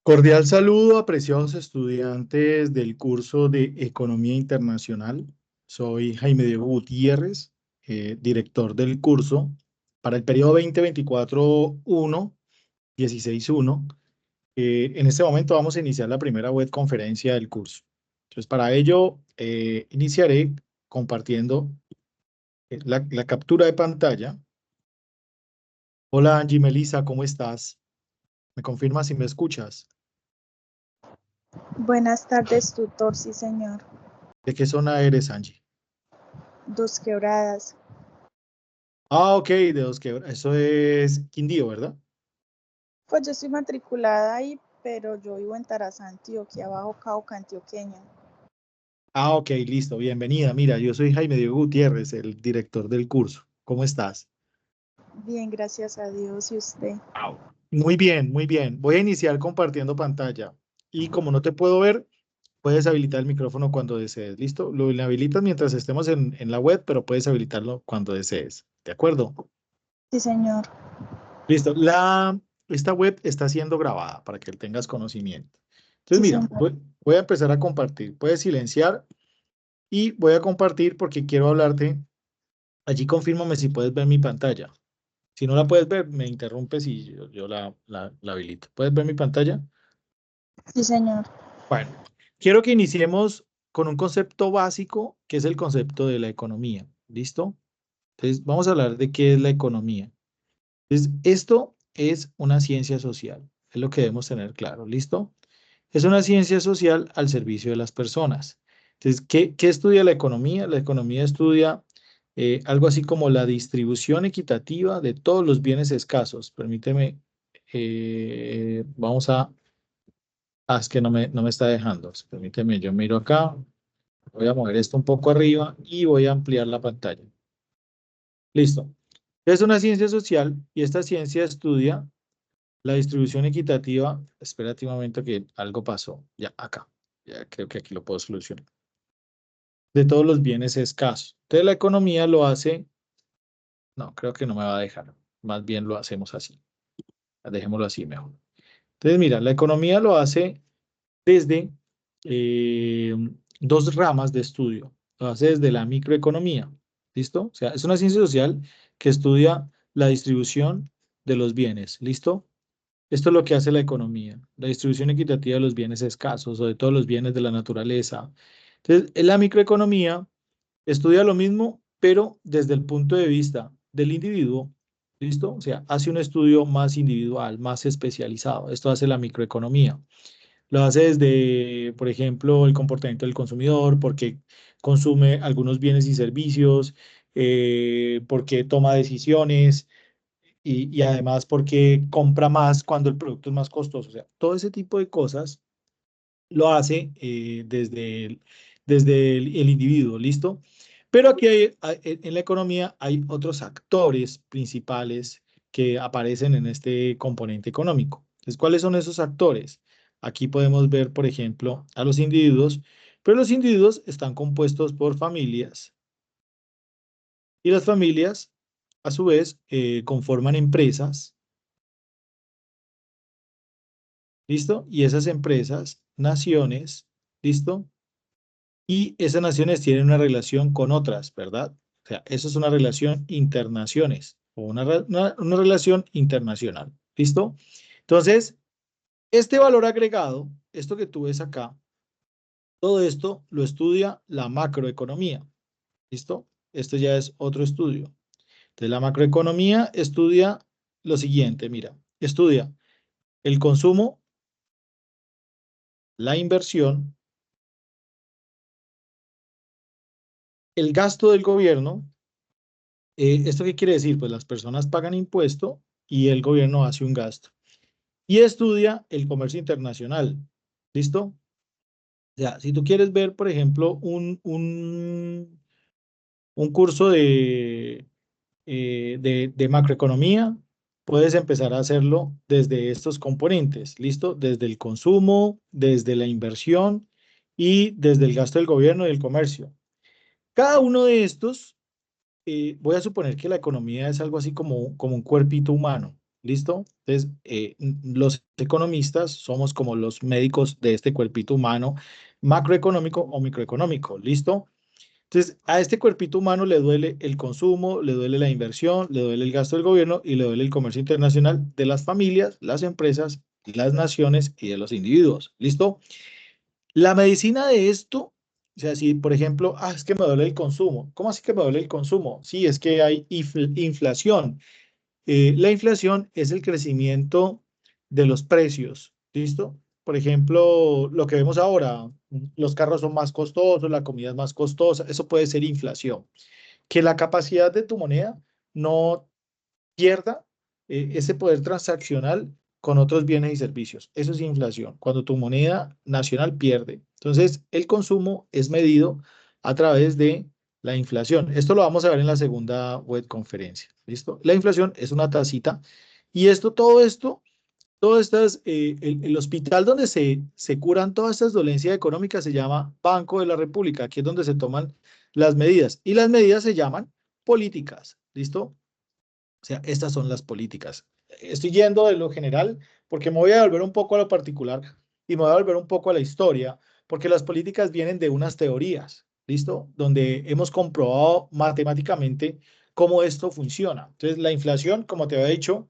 Cordial saludo, apreciados estudiantes del curso de Economía Internacional. Soy Jaime Diego Gutiérrez, director del curso para el periodo 2024-1, 16-1. En este momento vamos a iniciar la primera web conferencia del curso. Entonces, para ello, iniciaré compartiendo la captura de pantalla. Hola Angie Melissa, ¿cómo estás? ¿Me confirmas si me escuchas? Buenas tardes, tutor, sí señor. ¿De qué zona eres, Angie? Dos Quebradas. Ah, ok, de Dos Quebradas. Eso es Quindío, ¿verdad? Pues yo estoy matriculada ahí, pero yo vivo en Tarazá, Antioquia, Bajo Cauca, antioqueña. Ah, ok, listo, bienvenida. Mira, yo soy Jaime Diego Gutiérrez, el director del curso. ¿Cómo estás? Bien, gracias a Dios. ¿Y usted? Muy bien, muy bien. Voy a iniciar compartiendo pantalla. Y como no te puedo ver, puedes habilitar el micrófono cuando desees. ¿Listo? Lo inhabilitas mientras estemos en la web, pero puedes habilitarlo cuando desees. ¿De acuerdo? Sí, señor. Listo. Esta web está siendo grabada para que tengas conocimiento. Entonces, Sí, mira, señor. voy a empezar a compartir. Puedes silenciar y voy a compartir porque quiero hablarte. Allí confírmame si puedes ver mi pantalla. Si no la puedes ver, me interrumpes y yo la habilito. ¿Puedes ver mi pantalla? Sí, señor. Bueno, quiero que iniciemos con un concepto básico que es el concepto de la economía. ¿Listo? Entonces, vamos a hablar de qué es la economía. Entonces, esto es una ciencia social. Es lo que debemos tener claro. ¿Listo? Es una ciencia social al servicio de las personas. Entonces, ¿qué estudia la economía? La economía estudia algo así como la distribución equitativa de todos los bienes escasos. Permíteme, vamos a... Ah, es que no me está dejando. Permíteme, yo miro acá. Voy a mover esto un poco arriba y voy a ampliar la pantalla. Listo. Es una ciencia social y esta ciencia estudia la distribución equitativa. Espérate un momento que algo pasó. Ya, acá. Ya creo que aquí lo puedo solucionar. De todos los bienes escasos. Entonces la economía lo hace, no, creo que no me va a dejar. Más bien lo hacemos así. Dejémoslo así mejor. Entonces, mira, la economía lo hace desde eh, dos ramas de estudio. Lo hace desde la microeconomía. ¿Listo? O sea, es una ciencia social que estudia la distribución de los bienes. ¿Listo? Esto es lo que hace la economía, la distribución equitativa de los bienes escasos o de todos los bienes de la naturaleza. Entonces, en la microeconomía estudia lo mismo, pero desde el punto de vista del individuo, ¿listo? O sea, hace un estudio más individual, más especializado. Esto hace la microeconomía. Lo hace desde, por ejemplo, el comportamiento del consumidor, porque consume algunos bienes y servicios, porque toma decisiones y además porque compra más cuando el producto es más costoso. O sea, todo ese tipo de cosas lo hace desde el individuo, ¿listo? Pero aquí en la economía hay otros actores principales que aparecen en este componente económico. Entonces, ¿cuáles son esos actores? Aquí podemos ver, por ejemplo, a los individuos, pero los individuos están compuestos por familias y las familias, a su vez, conforman empresas, ¿listo? Y esas empresas, naciones, ¿listo? Y esas naciones tienen una relación con otras, ¿verdad? O sea, eso es una relación internaciones o una relación internacional. ¿Listo? Entonces, este valor agregado, esto que tú ves acá, todo esto lo estudia la macroeconomía. ¿Listo? Esto ya es otro estudio. Entonces, la macroeconomía estudia lo siguiente, mira, estudia el consumo, la inversión, el gasto del gobierno. ¿Esto qué quiere decir? Pues las personas pagan impuesto y el gobierno hace un gasto. Y estudia el comercio internacional. ¿Listo? O sea, si tú quieres ver, por ejemplo, un curso de macroeconomía, puedes empezar a hacerlo desde estos componentes. ¿Listo? Desde el consumo, desde la inversión y desde el gasto del gobierno y el comercio. Cada uno de estos voy a suponer que la economía es algo así como un cuerpito humano, ¿Listo? Entonces, los economistas somos como los médicos de este cuerpito humano, macroeconómico o microeconómico. ¿Listo? Entonces, a este cuerpito humano le duele el consumo, le duele la inversión, le duele el gasto del gobierno y le duele el comercio internacional de las familias, las empresas, las naciones y de los individuos. ¿Listo? La medicina de esto, o sea, si por ejemplo, es que me duele el consumo. ¿Cómo así que me duele el consumo? Sí, es que hay inflación. La inflación es el crecimiento de los precios, ¿listo? Por ejemplo, lo que vemos ahora, los carros son más costosos, la comida es más costosa, eso puede ser inflación. Que la capacidad de tu moneda no pierda ese poder transaccional con otros bienes y servicios. Eso es inflación, cuando tu moneda nacional pierde. Entonces, el consumo es medido a través de la inflación. Esto lo vamos a ver en la segunda web conferencia. ¿Listo? La inflación es una tacita y todo estas, el hospital donde se curan todas estas dolencias económicas se llama Banco de la República. Aquí es donde se toman las medidas y las medidas se llaman políticas. ¿Listo? O sea, estas son las políticas. Estoy yendo de lo general porque me voy a volver un poco a lo particular y me voy a volver un poco a la historia, porque las políticas vienen de unas teorías, ¿listo? Donde hemos comprobado matemáticamente cómo esto funciona. Entonces, la inflación, como te había dicho,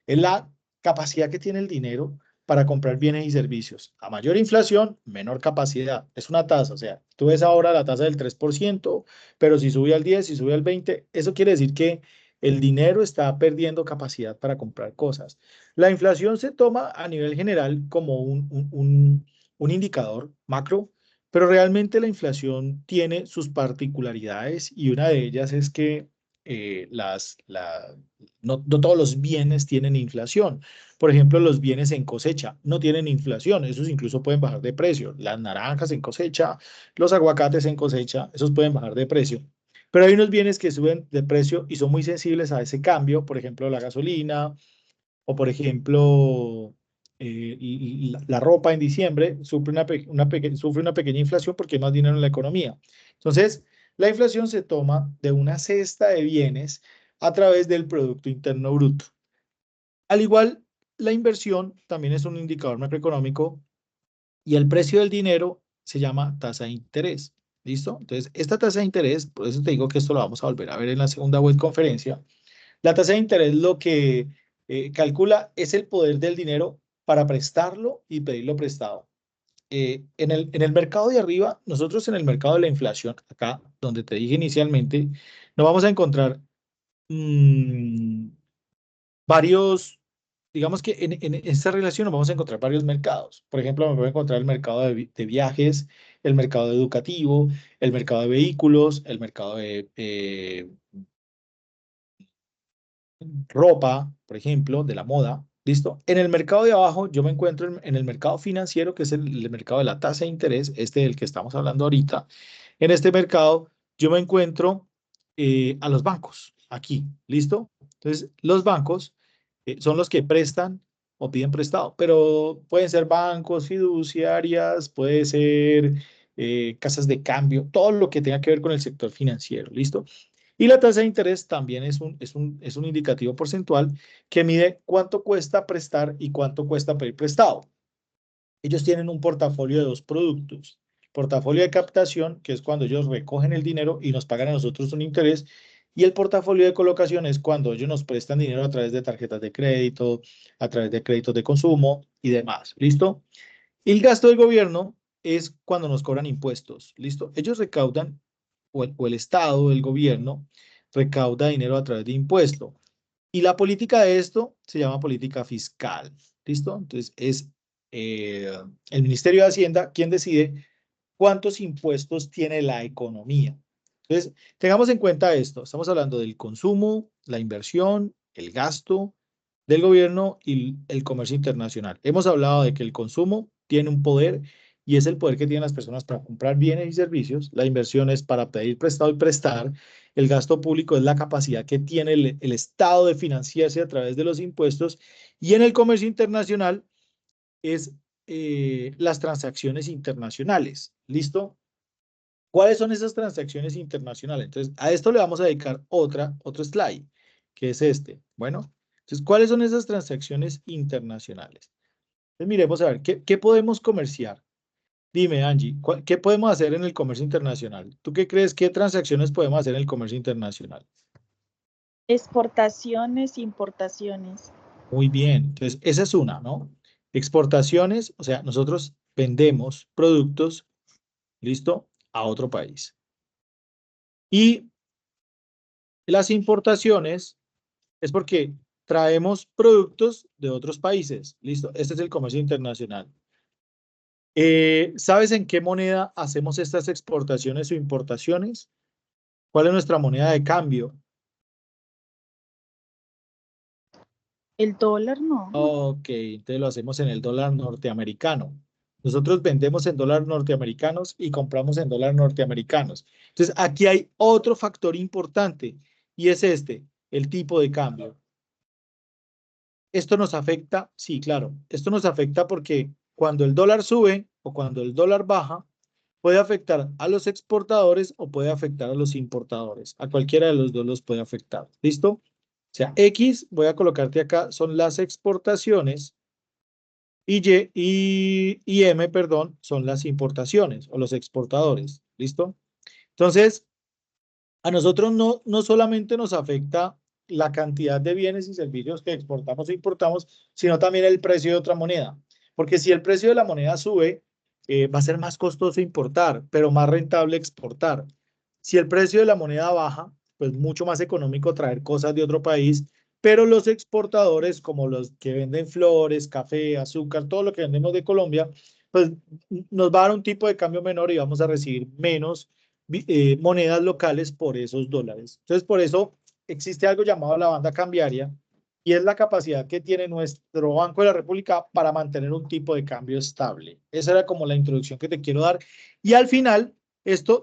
es la capacidad que tiene el dinero para comprar bienes y servicios. A mayor inflación, menor capacidad. Es una tasa, o sea, tú ves ahora la tasa del 3%, pero si sube al 10, si sube al 20, eso quiere decir que el dinero está perdiendo capacidad para comprar cosas. La inflación se toma a nivel general como un indicador macro, pero realmente la inflación tiene sus particularidades y una de ellas es que no todos los bienes tienen inflación. Por ejemplo, los bienes en cosecha no tienen inflación, esos incluso pueden bajar de precio. Las naranjas en cosecha, los aguacates en cosecha, esos pueden bajar de precio. Pero hay unos bienes que suben de precio y son muy sensibles a ese cambio, por ejemplo, la gasolina o, por ejemplo, la ropa en diciembre sufre una pequeña inflación porque hay más dinero en la economía. Entonces, la inflación se toma de una cesta de bienes a través del Producto Interno Bruto. Al igual, la inversión también es un indicador macroeconómico y el precio del dinero se llama tasa de interés. ¿Listo? Entonces, esta tasa de interés, por eso te digo que esto lo vamos a volver a ver en la segunda web conferencia. La tasa de interés lo que calcula es el poder del dinero para prestarlo y pedirlo prestado. En el mercado de arriba, nosotros en el mercado de la inflación, acá donde te dije inicialmente, nos vamos a encontrar mmm, varios, digamos que en esta relación nos vamos a encontrar varios mercados. Por ejemplo, me voy a encontrar el mercado de viajes, el mercado educativo, el mercado de vehículos, el mercado de ropa, por ejemplo, de la moda. ¿Listo? En el mercado de abajo, yo me encuentro en el mercado financiero, que es el mercado de la tasa de interés, este del que estamos hablando ahorita. En este mercado, yo me encuentro a los bancos, aquí, ¿listo? Entonces, los bancos son los que prestan o piden prestado, pero pueden ser bancos, fiduciarias, puede ser casas de cambio, todo lo que tenga que ver con el sector financiero, ¿listo? Y la tasa de interés también es un indicativo porcentual que mide cuánto cuesta prestar y cuánto cuesta pedir prestado. Ellos tienen un portafolio de dos productos. Portafolio de captación, que es cuando ellos recogen el dinero y nos pagan a nosotros un interés, y el portafolio de colocación es cuando ellos nos prestan dinero a través de tarjetas de crédito, a través de créditos de consumo y demás. ¿Listo? Y el gasto del gobierno es cuando nos cobran impuestos. ¿Listo? Ellos recaudan, o el Estado, el gobierno, recauda dinero a través de impuesto. Y la política de esto se llama política fiscal. ¿Listo? Entonces es eh, el Ministerio de Hacienda quien decide cuántos impuestos tiene la economía. Entonces, tengamos en cuenta esto. Estamos hablando del consumo, la inversión, el gasto del gobierno y el comercio internacional. Hemos hablado de que el consumo tiene un poder y es el poder que tienen las personas para comprar bienes y servicios. La inversión es para pedir prestado y prestar. El gasto público es la capacidad que tiene el Estado de financiarse a través de los impuestos. Y en el comercio internacional es las transacciones internacionales. ¿Listo? ¿Cuáles son esas transacciones internacionales? Entonces, a esto le vamos a dedicar otro slide, que es este. Bueno, Entonces, ¿cuáles son esas transacciones internacionales? Entonces, miremos a ver, ¿qué podemos comerciar? Dime, Angie, ¿qué podemos hacer en el comercio internacional? ¿Tú qué crees? ¿Qué transacciones podemos hacer en el comercio internacional? Exportaciones, importaciones. Muy bien, entonces esa es una, ¿no? Exportaciones, o sea, nosotros vendemos productos, listo, a otro país. Y las importaciones es porque traemos productos de otros países, listo. Este es el comercio internacional. ¿Sabes en qué moneda hacemos estas exportaciones o importaciones? ¿Cuál es nuestra moneda de cambio? El dólar no. Ok, entonces lo hacemos en el dólar norteamericano. Nosotros vendemos en dólares norteamericanos y compramos en dólares norteamericanos. Entonces, aquí hay otro factor importante y es este, el tipo de cambio. ¿Esto nos afecta? Sí, claro. Esto nos afecta porque cuando el dólar sube o cuando el dólar baja, puede afectar a los exportadores o puede afectar a los importadores. A cualquiera de los dos los puede afectar. ¿Listo? O sea, X, voy a colocarte acá, son las exportaciones y M, perdón, son las importaciones o los exportadores. ¿Listo? Entonces, a nosotros no solamente nos afecta la cantidad de bienes y servicios que exportamos e importamos, sino también el precio de otra moneda. Porque si el precio de la moneda sube, va a ser más costoso importar, pero más rentable exportar. Si el precio de la moneda baja, pues mucho más económico traer cosas de otro país, pero los exportadores, como los que venden flores, café, azúcar, todo lo que vendemos de Colombia, pues nos va a dar un tipo de cambio menor y vamos a recibir menos monedas locales por esos dólares. Entonces, por eso existe algo llamado la banda cambiaria y es la capacidad que tiene nuestro Banco de la República para mantener un tipo de cambio estable. Esa era como la introducción que te quiero dar. Y al final,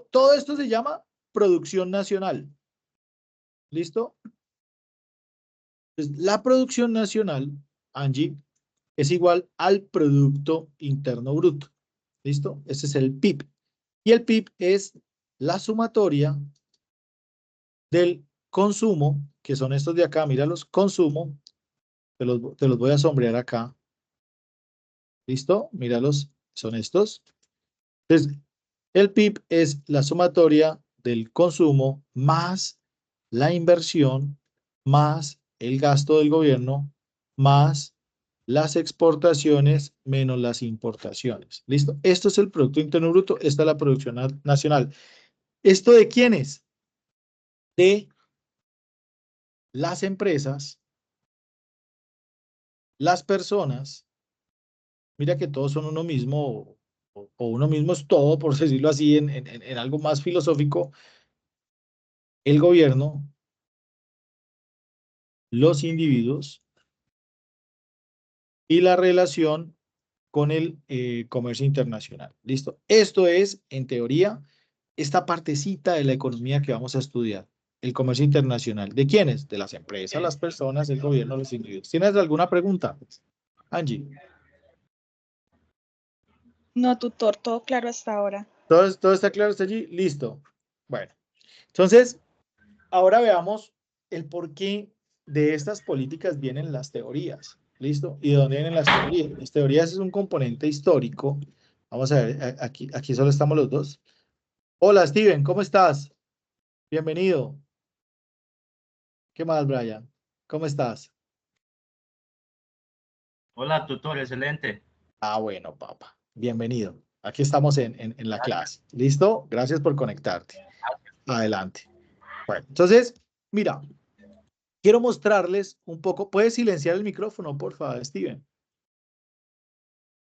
todo esto se llama producción nacional. ¿Listo? Pues la producción nacional, Angie, es igual al Producto Interno Bruto. ¿Listo? Ese es el PIB. Y el PIB es la sumatoria del consumo, que son estos de acá, míralos, consumo, te los voy a sombrear acá. ¿Listo? Míralos, son estos. Entonces, el PIB es la sumatoria del consumo más la inversión, más el gasto del gobierno, más las exportaciones menos las importaciones. ¿Listo? Esto es el Producto Interno Bruto, esta es la producción nacional. ¿Esto de quién es? De las empresas, las personas. Mira que todos son uno mismo, o uno mismo es todo, por decirlo así, en algo más filosófico, el gobierno, los individuos y la relación con el comercio internacional. ¿Listo? Esto es, en teoría, esta partecita de la economía que vamos a estudiar, el comercio internacional. ¿De quiénes? De las empresas, las personas, el gobierno, los individuos. ¿Tienes alguna pregunta, Angie? No, tutor, todo claro hasta ahora. ¿Todo está claro hasta allí? Listo. Bueno, entonces, ahora veamos el porqué de estas políticas vienen las teorías. ¿Listo? ¿Y de dónde vienen las teorías? Las teorías es un componente histórico. Vamos a ver, aquí solo estamos los dos. Hola, Steven, ¿cómo estás? Bienvenido. ¿Qué más, Brian? ¿Cómo estás? Hola, tutor, excelente. Ah, bueno, papá. Bienvenido. Aquí estamos en la clase. ¿Listo? Gracias por conectarte. Adelante. Bueno, entonces, mira, quiero mostrarles un poco. ¿Puedes silenciar el micrófono, por favor, Steven?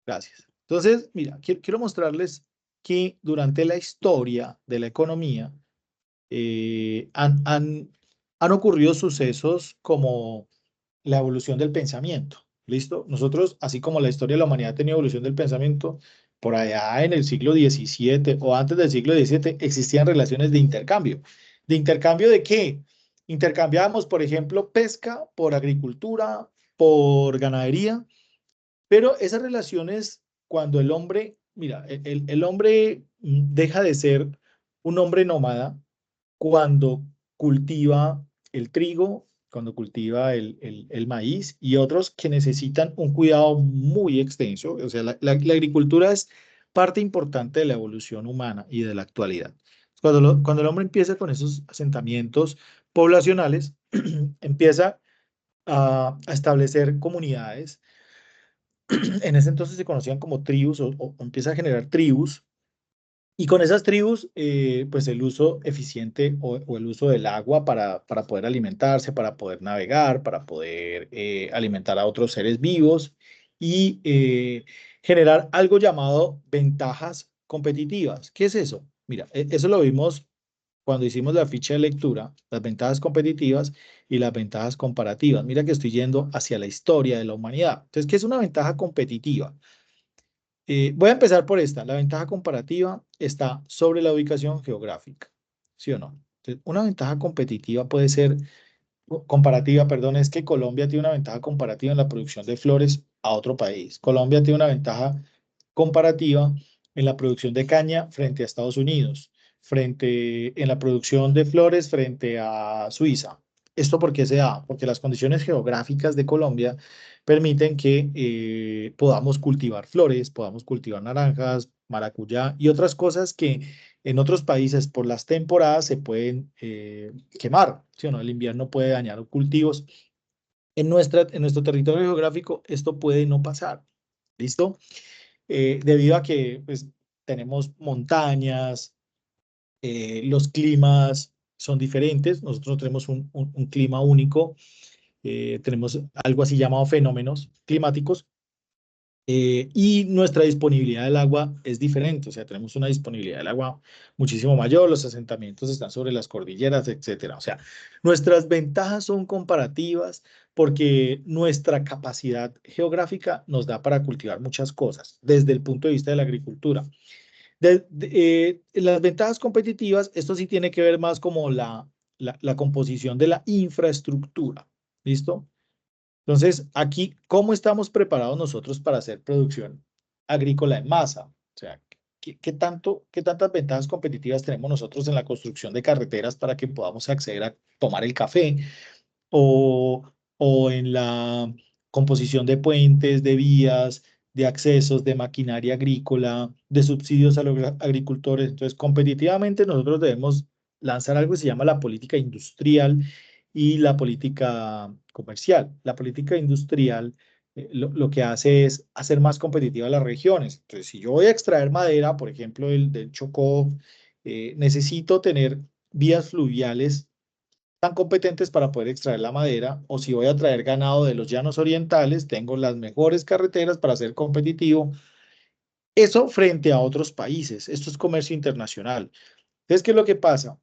Gracias. Entonces, mira, quiero mostrarles que durante la historia de la economía han ocurrido sucesos como la evolución del pensamiento. ¿Listo? Nosotros, así como la historia de la humanidad ha tenido evolución del pensamiento, por allá en el siglo XVII o antes del siglo XVII existían relaciones de intercambio. ¿De intercambio de qué? Intercambiábamos, por ejemplo, pesca por agricultura, por ganadería, pero esas relaciones, cuando el hombre, mira, el hombre deja de ser un hombre nómada cuando cultiva el trigo cuando cultiva el maíz, y otros que necesitan un cuidado muy extenso. O sea, la agricultura es parte importante de la evolución humana y de la actualidad. Cuando el hombre empieza con esos asentamientos poblacionales, empieza a establecer comunidades. En ese entonces se conocían como tribus o empieza a generar tribus. Y con esas tribus, pues el uso eficiente o el uso del agua para poder alimentarse, para poder navegar, para poder alimentar a otros seres vivos y generar algo llamado ventajas competitivas. ¿Qué es eso? Mira, eso lo vimos cuando hicimos la ficha de lectura, las ventajas competitivas y las ventajas comparativas. Mira que estoy yendo hacia la historia de la humanidad. Entonces, ¿qué es una ventaja competitiva? Voy a empezar por esta. La ventaja comparativa está sobre la ubicación geográfica, ¿sí o no? Entonces, una ventaja competitiva puede ser, comparativa, perdón, es que Colombia tiene una ventaja comparativa en la producción de flores a otro país. Colombia tiene una ventaja comparativa en la producción de caña frente a Estados Unidos, en la producción de flores frente a Suiza. ¿Esto por qué se da? Porque las condiciones geográficas de Colombia permiten que podamos cultivar flores, podamos cultivar naranjas, maracuyá y otras cosas que en otros países por las temporadas se pueden quemar, ¿sí o no? El invierno puede dañar cultivos. En nuestro territorio geográfico esto puede no pasar. ¿Listo? Debido a que pues, tenemos montañas, los climas son diferentes, nosotros no tenemos un clima único, tenemos algo así llamado fenómenos climáticos, y nuestra disponibilidad del agua es diferente, o sea, tenemos una disponibilidad del agua muchísimo mayor, los asentamientos están sobre las cordilleras, etcétera. O sea, nuestras ventajas son comparativas porque nuestra capacidad geográfica nos da para cultivar muchas cosas desde el punto de vista de la agricultura. Las ventajas competitivas, esto sí tiene que ver más como la composición de la infraestructura, ¿listo? Entonces, aquí, ¿cómo estamos preparados nosotros para hacer producción agrícola en masa? O sea, qué tantas ventajas competitivas tenemos nosotros en la construcción de carreteras para que podamos acceder a tomar el café o en la composición de puentes, de vías, de accesos, de maquinaria agrícola, de subsidios a los agricultores? Entonces, competitivamente nosotros debemos lanzar algo que se llama la política industrial y la política comercial. La política industrial lo que hace es hacer más competitivas las regiones. Entonces, si yo voy a extraer madera, por ejemplo, del Chocó, necesito tener vías fluviales tan competentes para poder extraer la madera, o si voy a traer ganado de los llanos orientales, tengo las mejores carreteras para ser competitivo. Eso frente a otros países. Esto es comercio internacional. Entonces, ¿qué es lo que pasa?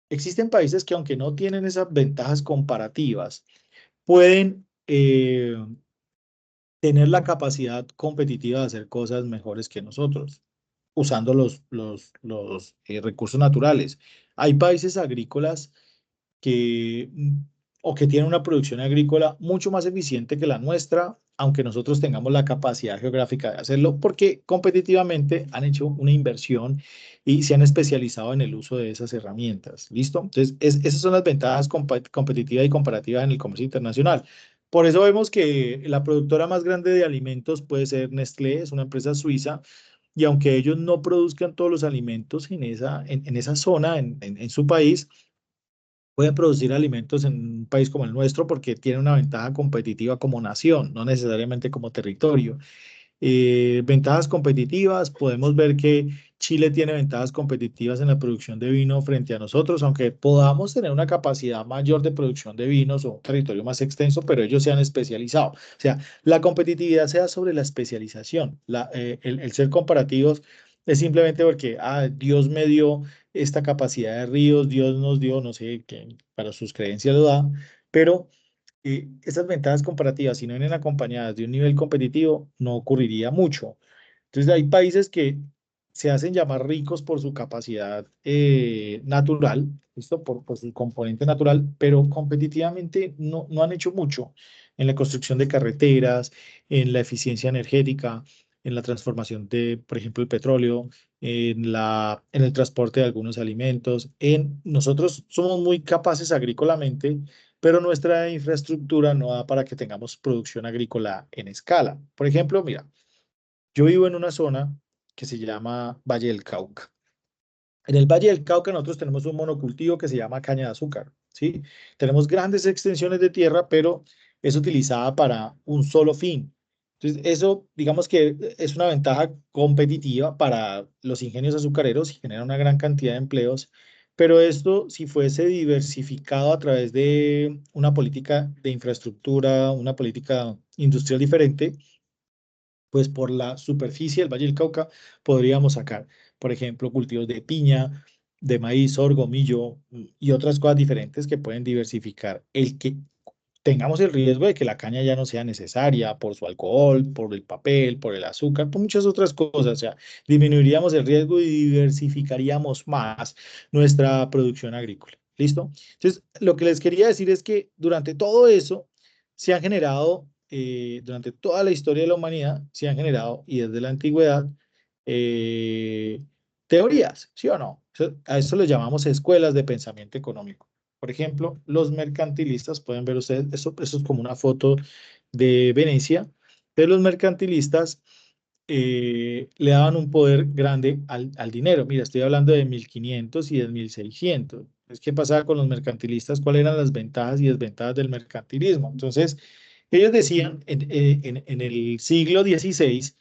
Existen países que aunque no tienen esas ventajas comparativas, pueden tener la capacidad competitiva de hacer cosas mejores que nosotros, usando los recursos naturales. Hay países agrícolas que, o que tienen una producción agrícola mucho más eficiente que la nuestra, aunque nosotros tengamos la capacidad geográfica de hacerlo, porque competitivamente han hecho una inversión y se han especializado en el uso de esas herramientas. ¿Listo? Entonces, esas son las ventajas competitivas y comparativas en el comercio internacional. Por eso vemos que la productora más grande de alimentos puede ser Nestlé, es una empresa suiza, y aunque ellos no produzcan todos los alimentos en esa zona, en su país, pueden producir alimentos en un país como el nuestro porque tiene una ventaja competitiva como nación, no necesariamente como territorio. Ventajas competitivas, podemos ver que Chile tiene ventajas competitivas en la producción de vino frente a nosotros, aunque podamos tener una capacidad mayor de producción de vinos o un territorio más extenso, pero ellos se han especializado. O sea, la competitividad se da sobre la especialización. El ser comparativos es simplemente porque Dios me dio esta capacidad de ríos, Dios nos dio, no sé, que para sus creencias lo da, pero esas ventajas comparativas, si no vienen acompañadas de un nivel competitivo, no ocurriría mucho. Entonces, hay países que se hacen llamar ricos por su capacidad natural, ¿listo? Por su componente natural, pero competitivamente no han hecho mucho en la construcción de carreteras, en la eficiencia energética, en la transformación de, por ejemplo, el petróleo, en el transporte de algunos alimentos. Nosotros somos muy capaces agrícolamente, pero nuestra infraestructura no da para que tengamos producción agrícola en escala. Por ejemplo, mira, yo vivo en una zona que se llama Valle del Cauca. En el Valle del Cauca nosotros tenemos un monocultivo que se llama caña de azúcar, ¿sí? Tenemos grandes extensiones de tierra, pero es utilizada para un solo fin. Entonces, eso, digamos que es una ventaja competitiva para los ingenios azucareros y genera una gran cantidad de empleos, pero esto, si fuese diversificado a través de una política de infraestructura, una política industrial diferente, pues por la superficie del Valle del Cauca podríamos sacar, por ejemplo, cultivos de piña, de maíz, sorgo, millo y otras cosas diferentes que pueden diversificar el que tengamos el riesgo de que la caña ya no sea necesaria por su alcohol, por el papel, por el azúcar, por muchas otras cosas. O sea, disminuiríamos el riesgo y diversificaríamos más nuestra producción agrícola. ¿Listo? Entonces, lo que les quería decir es que durante todo eso se han generado, durante toda la historia de la humanidad, se han generado, y desde la antigüedad, eh, teorías, ¿sí o no? A eso le llamamos escuelas de pensamiento económico. Por ejemplo, los mercantilistas, pueden ver ustedes, eso es como una foto de Venecia, de los mercantilistas le daban un poder grande al dinero. Mira, estoy hablando de 1500 y de 1600. ¿Qué pasaba con los mercantilistas? ¿Cuáles eran las ventajas y desventajas del mercantilismo? Entonces, ellos decían en el siglo XVI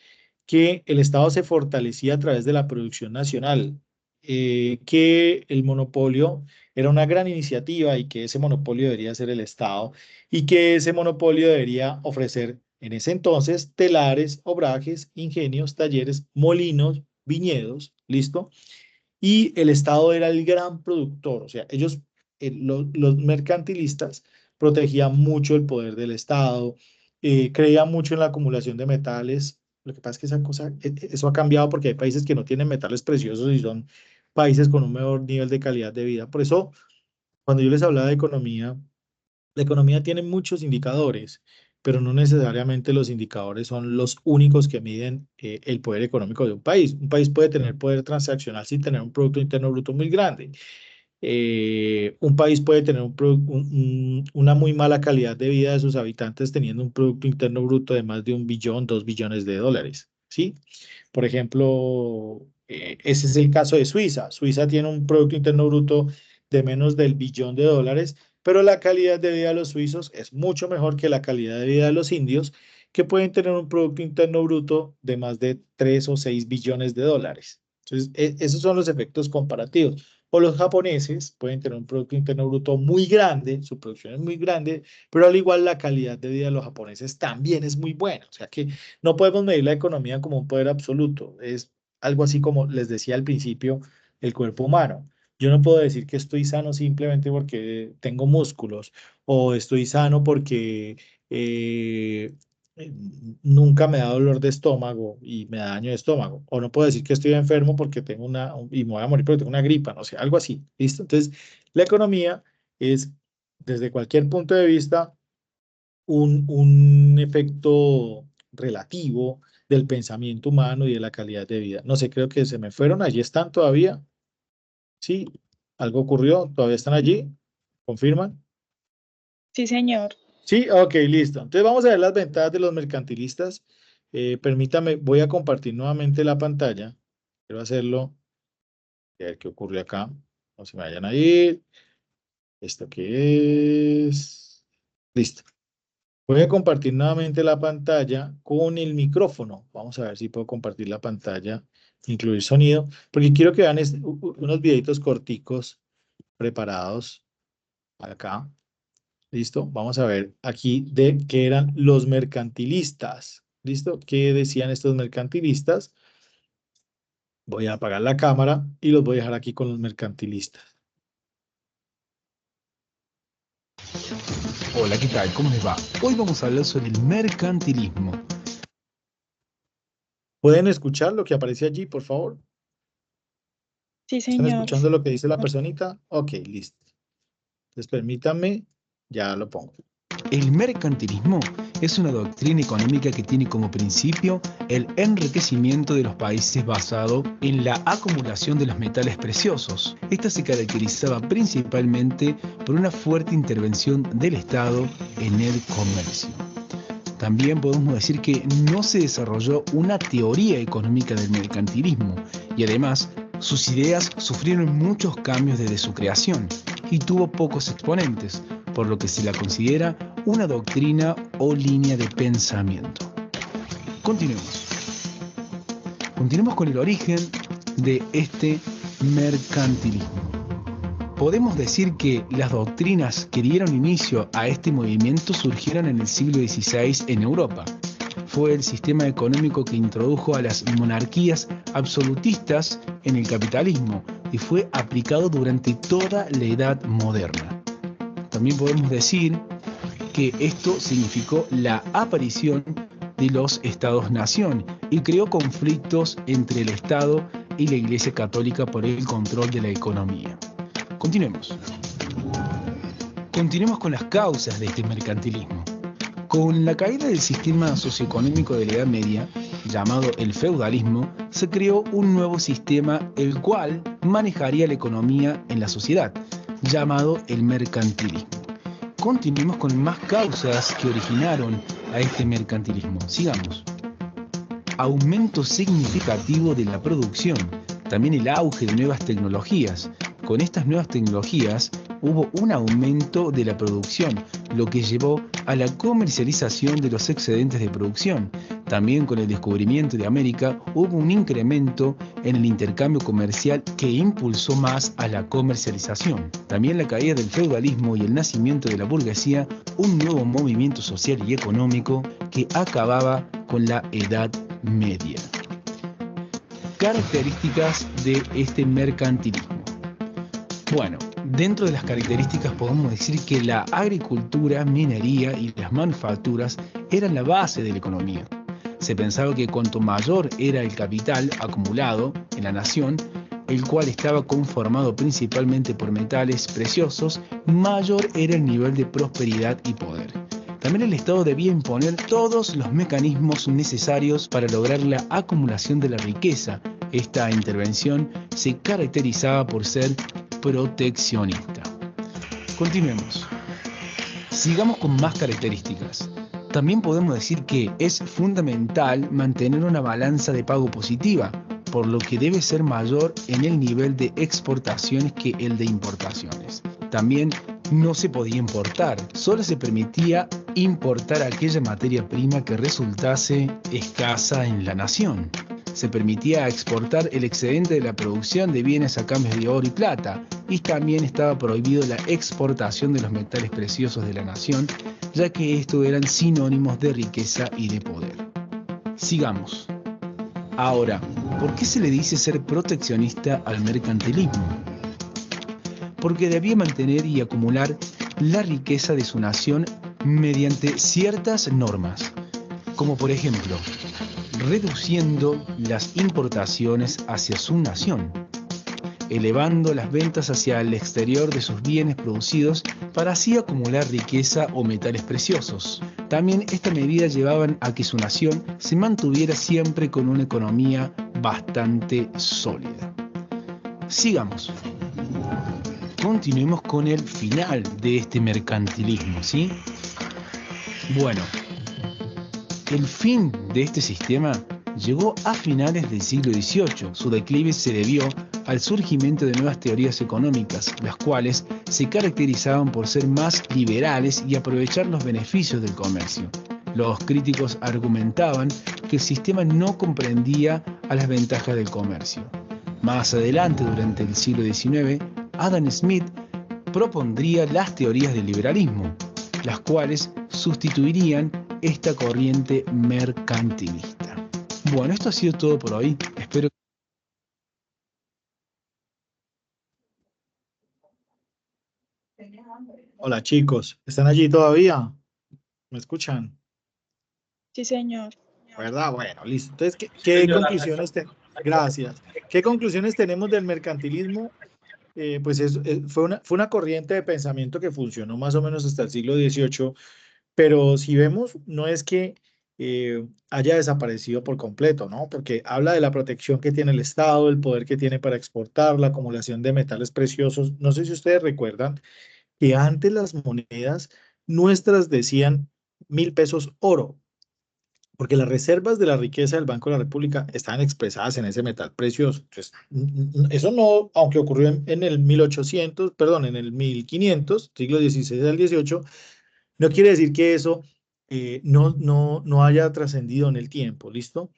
que el Estado se fortalecía a través de la producción nacional, que el monopolio era una gran iniciativa y que ese monopolio debería ser el Estado y que ese monopolio debería ofrecer en ese entonces telares, obrajes, ingenios, talleres, molinos, viñedos, ¿listo? Y el Estado era el gran productor, o sea, ellos, los mercantilistas, protegían mucho el poder del Estado, creían mucho en la acumulación de metales. Lo que pasa es que esa cosa, eso ha cambiado porque hay países que no tienen metales preciosos y son países con un mejor nivel de calidad de vida. Por eso, cuando yo les hablaba de economía, la economía tiene muchos indicadores, pero no necesariamente los indicadores son los únicos que miden el poder económico de un país. Un país puede tener poder transaccional sin tener un Producto Interno Bruto muy grande. Un país puede tener una muy mala calidad de vida de sus habitantes teniendo un Producto Interno Bruto de más de 1 billón, 2 billones de dólares, ¿sí? Por ejemplo, ese es el caso de Suiza. Suiza tiene un Producto Interno Bruto de menos del billón de dólares, pero la calidad de vida de los suizos es mucho mejor que la calidad de vida de los indios, que pueden tener un Producto Interno Bruto de más de 3 o 6 billones de dólares. Entonces, esos son los efectos comparativos. O los japoneses pueden tener un Producto Interno Bruto muy grande, su producción es muy grande, pero al igual la calidad de vida de los japoneses también es muy buena. O sea que no podemos medir la economía como un poder absoluto. Es algo así como les decía al principio, el cuerpo humano. Yo no puedo decir que estoy sano simplemente porque tengo músculos o estoy sano porque eh, eh, nunca me da dolor de estómago y me da daño de estómago. O no puedo decir que estoy enfermo porque tengo y me voy a morir porque tengo una gripa, no sé, algo así. ¿Listo? Entonces, la economía es, desde cualquier punto de vista, un efecto relativo del pensamiento humano y de la calidad de vida. No sé, creo que se me fueron. ¿Allí están todavía? Sí, algo ocurrió. ¿Todavía están allí? ¿Confirman? Sí, señor. Sí, ok, listo. Entonces vamos a ver las ventajas de los mercantilistas. Permítame, voy a compartir nuevamente la pantalla. Quiero hacerlo. A ver qué ocurre acá. No se me vayan a ir. ¿Esto qué es? Listo. Voy a compartir nuevamente la pantalla con el micrófono. Vamos a ver si puedo compartir la pantalla, incluir sonido, porque quiero que vean unos videitos corticos preparados acá. ¿Listo? Vamos a ver aquí de qué eran los mercantilistas. ¿Listo? ¿Qué decían estos mercantilistas? Voy a apagar la cámara y los voy a dejar aquí con los mercantilistas. Hola, ¿qué tal? ¿Cómo les va? Hoy vamos a hablar sobre el mercantilismo. ¿Pueden escuchar lo que aparece allí, por favor? Sí, ¿Están señor. escuchando lo que dice la personita? Ok, listo. Entonces permítanme, ya lo pongo. El mercantilismo es una doctrina económica que tiene como principio el enriquecimiento de los países basado en la acumulación de los metales preciosos. Esta se caracterizaba principalmente por una fuerte intervención del Estado en el comercio. También podemos decir que no se desarrolló una teoría económica del mercantilismo y además sus ideas sufrieron muchos cambios desde su creación y tuvo pocos exponentes, por lo que se la considera una doctrina o línea de pensamiento. Continuemos. Continuemos con el origen de este mercantilismo. Podemos decir que las doctrinas que dieron inicio a este movimiento surgieron en el siglo XVI en Europa. Fue el sistema económico que introdujo a las monarquías absolutistas en el capitalismo y fue aplicado durante toda la Edad Moderna. También podemos decir que esto significó la aparición de los estados-nación y creó conflictos entre el Estado y la Iglesia Católica por el control de la economía. Continuemos. Continuemos con las causas de este mercantilismo. Con la caída del sistema socioeconómico de la Edad Media, llamado el feudalismo, se creó un nuevo sistema el cual manejaría la economía en la sociedad, llamado el mercantilismo. Continuemos con más causas que originaron a este mercantilismo. Sigamos. Aumento significativo de la producción, también el auge de nuevas tecnologías. Con estas nuevas tecnologías hubo un aumento de la producción, lo que llevó a la comercialización de los excedentes de producción. También con el descubrimiento de América hubo un incremento en el intercambio comercial que impulsó más a la comercialización. También la caída del feudalismo y el nacimiento de la burguesía, un nuevo movimiento social y económico que acababa con la Edad Media. Características de este mercantilismo. Bueno, dentro de las características podemos decir que la agricultura, minería y las manufacturas eran la base de la economía. Se pensaba que cuanto mayor era el capital acumulado en la nación, el cual estaba conformado principalmente por metales preciosos, mayor era el nivel de prosperidad y poder. También el Estado debía imponer todos los mecanismos necesarios para lograr la acumulación de la riqueza. Esta intervención se caracterizaba por ser proteccionista. Continuemos. Sigamos con más características. También podemos decir que es fundamental mantener una balanza de pago positiva, por lo que debe ser mayor en el nivel de exportaciones que el de importaciones. También no se podía importar, solo se permitía importar aquella materia prima que resultase escasa en la nación. Se permitía exportar el excedente de la producción de bienes a cambio de oro y plata, y también estaba prohibido la exportación de los metales preciosos de la nación, ya que estos eran sinónimos de riqueza y de poder. Sigamos. Ahora, ¿por qué se le dice ser proteccionista al mercantilismo? Porque debía mantener y acumular la riqueza de su nación mediante ciertas normas, como por ejemplo, reduciendo las importaciones hacia su nación, elevando las ventas hacia el exterior de sus bienes producidos para así acumular riqueza o metales preciosos. También esta medida llevaba a que su nación se mantuviera siempre con una economía bastante sólida. Sigamos. Continuemos con el final de este mercantilismo, ¿sí? Bueno, el fin de este sistema llegó a finales del siglo XVIII. Su declive se debió al surgimiento de nuevas teorías económicas, las cuales se caracterizaban por ser más liberales y aprovechar los beneficios del comercio. Los críticos argumentaban que el sistema no comprendía a las ventajas del comercio. Más adelante, durante el siglo XIX, Adam Smith propondría las teorías del liberalismo, las cuales sustituirían esta corriente mercantilista. Bueno, esto ha sido todo por hoy. Espero que... Hola chicos, ¿están allí todavía? ¿Me escuchan? Sí, señor. ¿Verdad? Bueno, listo. Entonces, ¿qué conclusiones tenemos? Gracias. ¿Qué conclusiones tenemos del mercantilismo? Pues fue una corriente de pensamiento que funcionó más o menos hasta el siglo XVIII, pero si vemos, no es que haya desaparecido por completo, ¿no? Porque habla de la protección que tiene el Estado, el poder que tiene para exportar, la acumulación de metales preciosos. No sé si ustedes recuerdan que antes las monedas nuestras decían 1.000 pesos oro, porque las reservas de la riqueza del Banco de la República estaban expresadas en ese metal precioso. Entonces, eso no, aunque ocurrió en el 1800, perdón, en el 1500, siglo XVI al XVIII, no quiere decir que eso no haya trascendido en el tiempo, ¿listo?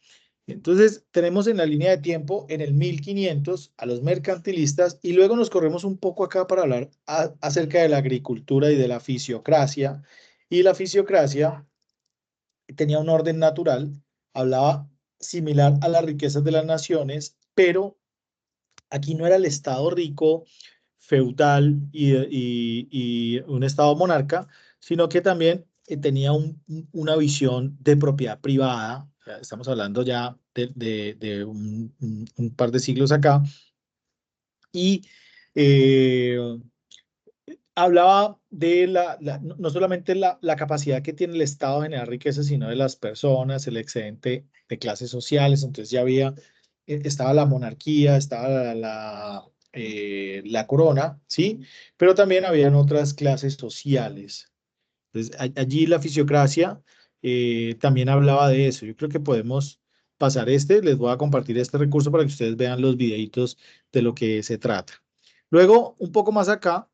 Entonces, tenemos en la línea de tiempo en el 1500 a los mercantilistas y luego nos corremos un poco acá para hablar acerca de la agricultura y de la fisiocracia. Y la fisiocracia tenía un orden natural, hablaba similar a las riquezas de las naciones, pero aquí no era el Estado rico, feudal y un Estado monarca, sino que también tenía una visión de propiedad privada. O sea, estamos hablando ya de un par de siglos acá. Y eh, hablaba de no solamente la capacidad que tiene el Estado de generar riqueza, sino de las personas, el excedente de clases sociales. Entonces ya había, estaba la monarquía, estaba la corona, ¿sí? Pero también habían otras clases sociales. Entonces allí la fisiocracia también hablaba de eso. Yo creo que podemos pasar les voy a compartir este recurso para que ustedes vean los videitos de lo que se trata. Luego, un poco más acá,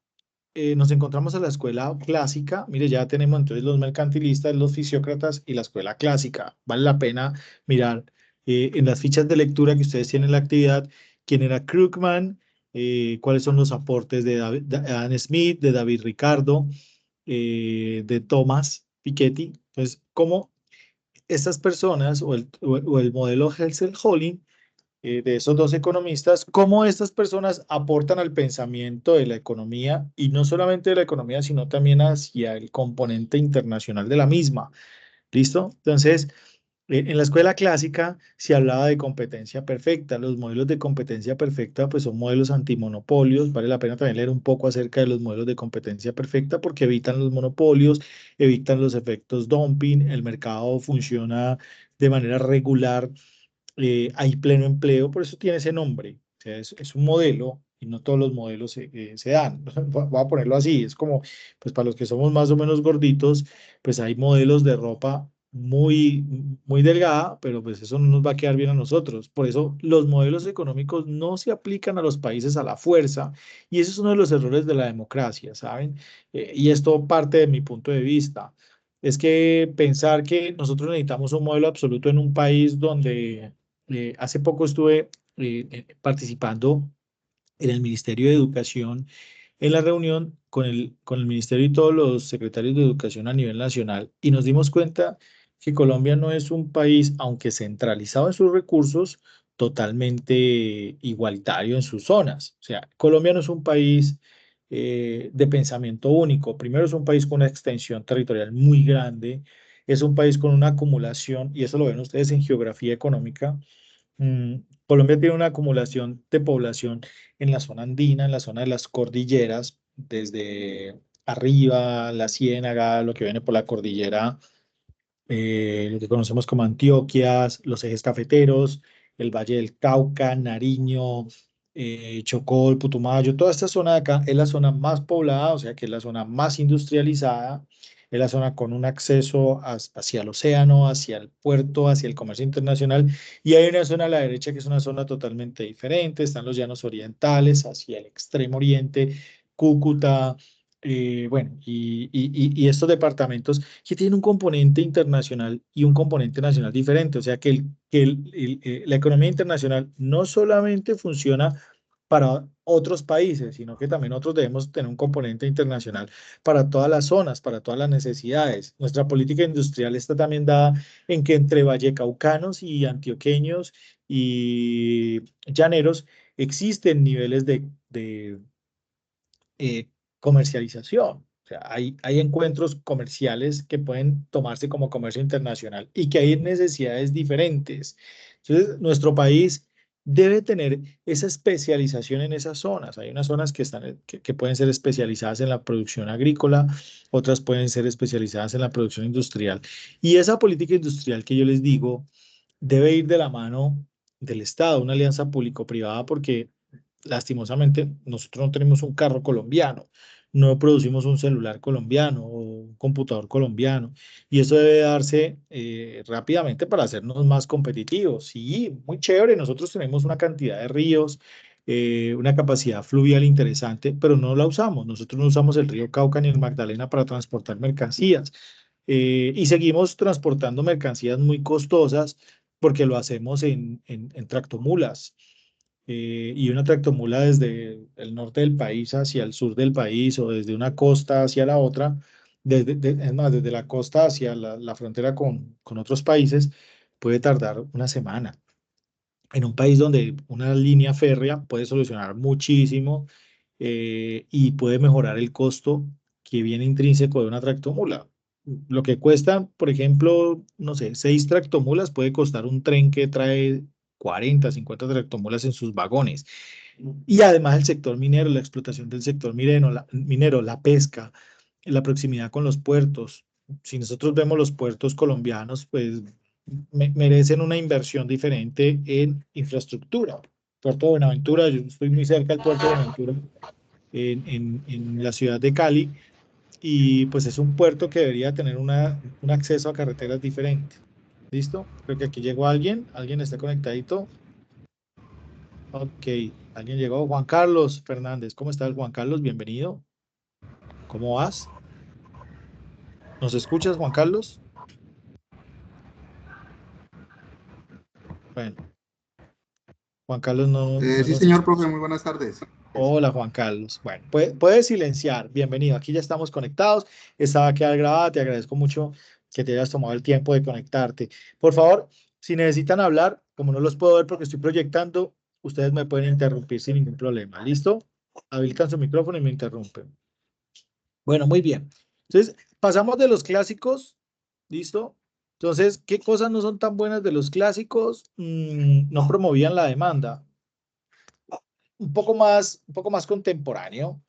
nos encontramos a la escuela clásica. Mire, ya tenemos entonces los mercantilistas, los fisiócratas y la escuela clásica. Vale la pena mirar en las fichas de lectura que ustedes tienen en la actividad quién era Krugman, cuáles son los aportes de Adam Smith, de David Ricardo, de Thomas Piketty. Entonces, cómo estas personas o el modelo Helsel-Holling de esos dos economistas, cómo estas personas aportan al pensamiento de la economía y no solamente de la economía, sino también hacia el componente internacional de la misma. ¿Listo? Entonces, en la escuela clásica se hablaba de competencia perfecta. Los modelos de competencia perfecta pues son modelos antimonopolios. Vale la pena también leer un poco acerca de los modelos de competencia perfecta porque evitan los monopolios, evitan los efectos dumping, el mercado funciona de manera regular, hay pleno empleo, por eso tiene ese nombre. O sea, es un modelo y no todos los modelos se dan. Voy a ponerlo así, es como, pues para los que somos más o menos gorditos, pues hay modelos de ropa muy, muy delgada, pero pues eso no nos va a quedar bien a nosotros. Por eso los modelos económicos no se aplican a los países a la fuerza y ese es uno de los errores de la democracia, ¿saben? Y esto parte de mi punto de vista. Es que pensar que nosotros necesitamos un modelo absoluto en un país donde hace poco estuve participando en el Ministerio de Educación en la reunión con el Ministerio y todos los secretarios de Educación a nivel nacional y nos dimos cuenta que Colombia no es un país, aunque centralizado en sus recursos, totalmente igualitario en sus zonas. O sea, Colombia no es un país de pensamiento único. Primero es un país con una extensión territorial muy grande, es un país con una acumulación, y eso lo ven ustedes en geografía económica. Mm, Colombia tiene una acumulación de población en la zona andina, en la zona de las cordilleras, desde arriba, la Ciénaga, lo que viene por la cordillera, lo que conocemos como Antioquias, los ejes cafeteros, el Valle del Cauca, Nariño, Chocó, el Putumayo, toda esta zona de acá es la zona más poblada, o sea que es la zona más industrializada, es la zona con un acceso hacia el océano, hacia el puerto, hacia el comercio internacional, y hay una zona a la derecha que es una zona totalmente diferente, están los llanos orientales, hacia el extremo oriente, Cúcuta, bueno, y estos departamentos que tienen un componente internacional y un componente nacional diferente. O sea que, la economía internacional no solamente funciona para otros países, sino que también nosotros debemos tener un componente internacional para todas las zonas, para todas las necesidades. Nuestra política industrial está también dada en que entre vallecaucanos y antioqueños y llaneros existen niveles de comercialización. O sea, hay encuentros comerciales que pueden tomarse como comercio internacional y que hay necesidades diferentes. Entonces, nuestro país debe tener esa especialización en esas zonas. Hay unas zonas que pueden ser especializadas en la producción agrícola, otras pueden ser especializadas en la producción industrial. Y esa política industrial que yo les digo debe ir de la mano del Estado, una alianza público-privada, porque lastimosamente nosotros no tenemos un carro colombiano, no producimos un celular colombiano o un computador colombiano, y eso debe darse rápidamente para hacernos más competitivos. Sí, muy chévere, nosotros tenemos una cantidad de ríos, una capacidad fluvial interesante, pero no la usamos. Nosotros no usamos el río Cauca ni el Magdalena para transportar mercancías. Y seguimos transportando mercancías muy costosas porque lo hacemos en tractomulas. Y una tractomula desde el norte del país hacia el sur del país o desde una costa hacia la otra, es más, desde la costa hacia la frontera con otros países, puede tardar una semana. En un país donde una línea férrea puede solucionar muchísimo y puede mejorar el costo que viene intrínseco de una tractomula. Lo que cuesta, por ejemplo, no sé, 6 tractomulas puede costar un tren que trae 40, 50 tractomulas en sus vagones. Y además el sector minero, la explotación del sector minero, la pesca, la proximidad con los puertos. Si nosotros vemos los puertos colombianos, pues merecen una inversión diferente en infraestructura. Puerto de Buenaventura, yo estoy muy cerca del puerto de Buenaventura, en la ciudad de Cali, y pues es un puerto que debería tener un acceso a carreteras diferente. ¿Listo? Creo que aquí llegó alguien está conectadito. Ok, alguien llegó. Juan Carlos Fernández, ¿cómo estás, Juan Carlos? Bienvenido. ¿Cómo vas? ¿Nos escuchas, Juan Carlos? Bueno, Juan Carlos no Sí, nos señor profe, escucha. muy buenas tardes. Hola, Juan Carlos. Bueno, puedes silenciar. Bienvenido. Aquí ya estamos conectados. Esta va a quedar grabada. Te agradezco mucho que te hayas tomado el tiempo de conectarte. Por favor, si necesitan hablar, como no los puedo ver porque estoy proyectando, ustedes me pueden interrumpir sin ningún problema. ¿Listo? Habilitan su micrófono y me interrumpen. Bueno, muy bien. Entonces, pasamos de los clásicos. ¿Listo? Entonces, ¿qué cosas no son tan buenas de los clásicos? No promovían la demanda. Un poco más contemporáneo.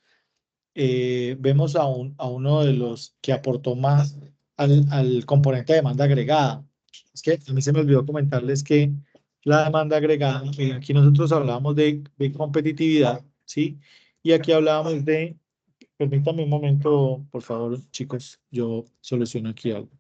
Vemos a uno de los que aportó más al componente de demanda agregada. Es que a mí se me olvidó comentarles que la demanda agregada, miren, aquí nosotros hablábamos de competitividad, ¿sí? Y aquí hablábamos permítanme un momento, por favor, chicos, yo soluciono aquí algo.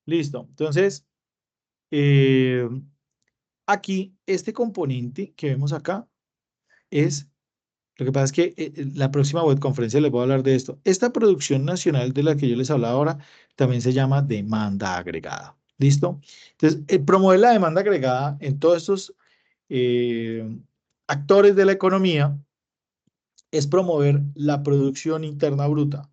Listo. Entonces, aquí, este componente que vemos acá lo que pasa es que la próxima webconferencia les voy a hablar de esto. Esta producción nacional de la que yo les hablaba ahora también se llama demanda agregada. ¿Listo? Entonces, promover la demanda agregada en todos estos actores de la economía es promover la producción interna bruta.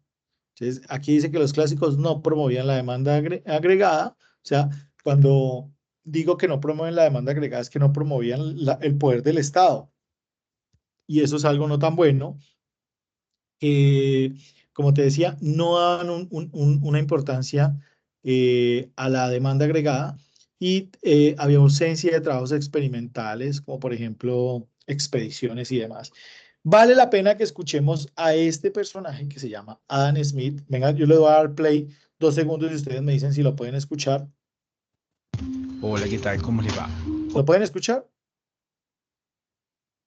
Entonces, aquí dice que los clásicos no promovían la demanda agregada. O sea, cuando digo que no promueven la demanda agregada es que no promovían el poder del Estado. Y eso es algo no tan bueno. Como te decía, no dan una importancia a la demanda agregada y había ausencia de trabajos experimentales, como por ejemplo expediciones y demás. Vale la pena que escuchemos a este personaje que se llama Adam Smith. Venga, yo le voy a dar play 2 segundos y ustedes me dicen si lo pueden escuchar. Hola, ¿qué tal? ¿Cómo les va? ¿Lo pueden escuchar?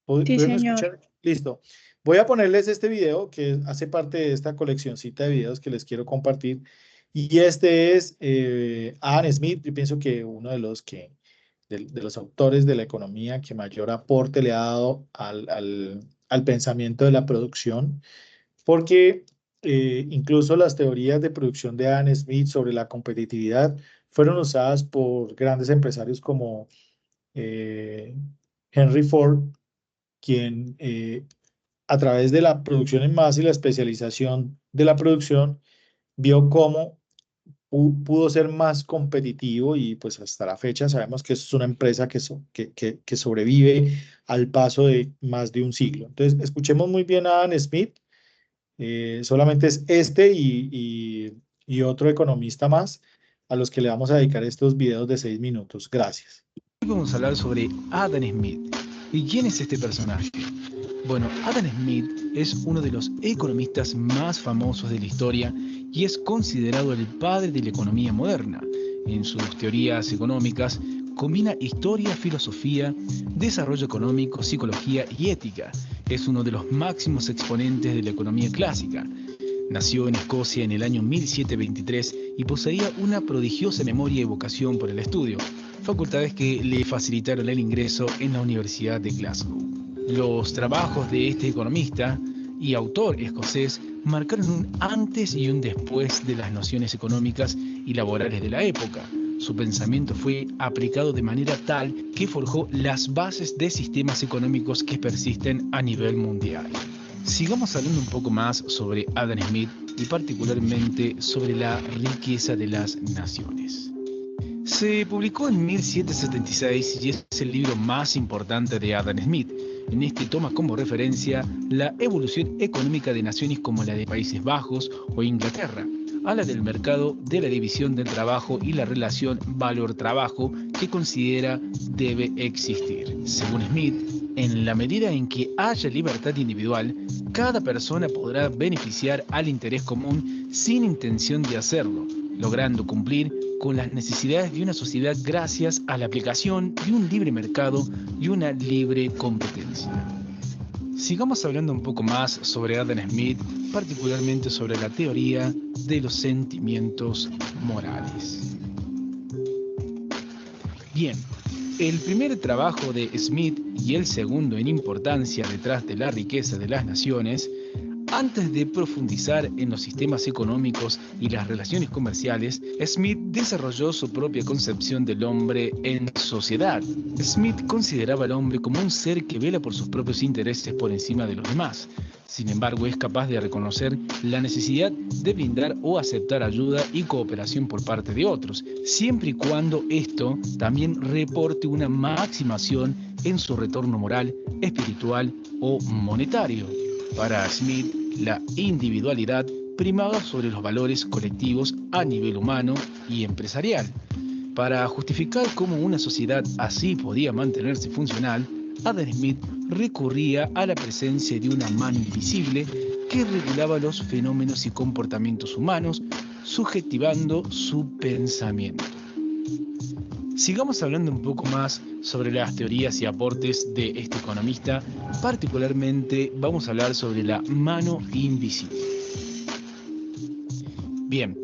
Sí, ¿Pueden señor. escuchar? Listo. Voy a ponerles este video que hace parte de esta coleccioncita de videos que les quiero compartir. Y este es Adam Smith. Yo pienso que uno de los autores de la economía que mayor aporte le ha dado al pensamiento de la producción, porque incluso las teorías de producción de Adam Smith sobre la competitividad fueron usadas por grandes empresarios como Henry Ford, quien a través de la producción en masa y la especialización de la producción, vio cómo pudo ser más competitivo y pues hasta la fecha sabemos que es una empresa que sobrevive al paso de más de un siglo. Entonces, escuchemos muy bien a Adam Smith. Solamente es este y otro economista más a los que le vamos a dedicar estos videos de 6 minutos. Gracias. Hoy vamos a hablar sobre Adam Smith. ¿Y quién es este personaje? Bueno, Adam Smith es uno de los economistas más famosos de la historia y es considerado el padre de la economía moderna. En sus teorías económicas combina historia, filosofía, desarrollo económico, psicología y ética. Es uno de los máximos exponentes de la economía clásica. Nació en Escocia en el año 1723 y poseía una prodigiosa memoria y vocación por el estudio, facultades que le facilitaron el ingreso en la Universidad de Glasgow. Los trabajos de este economista y autor escocés marcaron un antes y un después de las nociones económicas y laborales de la época. Su pensamiento fue aplicado de manera tal que forjó las bases de sistemas económicos que persisten a nivel mundial. Sigamos hablando un poco más sobre Adam Smith y particularmente sobre la riqueza de las naciones. Se publicó en 1776 y es el libro más importante de Adam Smith. En este toma como referencia la evolución económica de naciones como la de Países Bajos o Inglaterra. Habla del mercado, de la división del trabajo y la relación valor-trabajo que considera debe existir. Según Smith, en la medida en que haya libertad individual, cada persona podrá beneficiar al interés común sin intención de hacerlo, logrando cumplir con las necesidades de una sociedad gracias a la aplicación de un libre mercado y una libre competencia. Sigamos hablando un poco más sobre Adam Smith, particularmente sobre la teoría de los sentimientos morales. Bien, el primer trabajo de Smith y el segundo en importancia detrás de la riqueza de las naciones, antes de profundizar en los sistemas económicos y las relaciones comerciales, Smith desarrolló su propia concepción del hombre en sociedad. Smith consideraba al hombre como un ser que vela por sus propios intereses por encima de los demás. Sin embargo, es capaz de reconocer la necesidad de brindar o aceptar ayuda y cooperación por parte de otros, siempre y cuando esto también reporte una maximación en su retorno moral, espiritual o monetario. Para Smith, la individualidad primaba sobre los valores colectivos a nivel humano y empresarial. Para justificar cómo una sociedad así podía mantenerse funcional, Adam Smith recurría a la presencia de una mano invisible que regulaba los fenómenos y comportamientos humanos, subjetivando su pensamiento. Sigamos hablando un poco más sobre las teorías y aportes de este economista. Particularmente vamos a hablar sobre la mano invisible. Bien,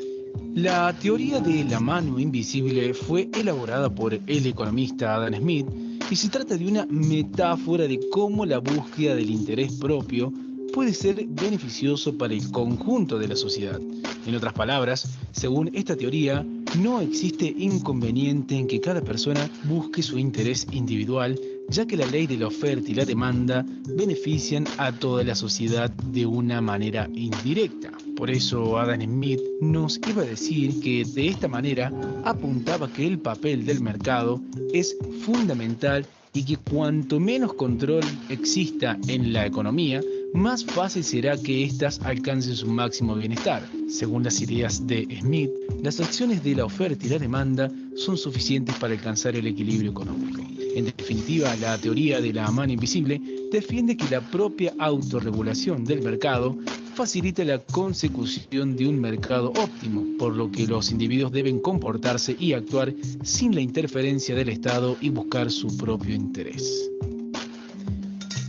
la teoría de la mano invisible fue elaborada por el economista Adam Smith y se trata de una metáfora de cómo la búsqueda del interés propio puede ser beneficioso para el conjunto de la sociedad. En otras palabras, según esta teoría, no existe inconveniente en que cada persona busque su interés individual, ya que la ley de la oferta y la demanda benefician a toda la sociedad de una manera indirecta. Por eso Adam Smith nos iba a decir que de esta manera apuntaba que el papel del mercado es fundamental y que cuanto menos control exista en la economía, más fácil será que éstas alcancen su máximo bienestar. Según las ideas de Smith, las acciones de la oferta y la demanda son suficientes para alcanzar el equilibrio económico. En definitiva, la teoría de la mano invisible defiende que la propia autorregulación del mercado facilita la consecución de un mercado óptimo, por lo que los individuos deben comportarse y actuar sin la interferencia del Estado y buscar su propio interés.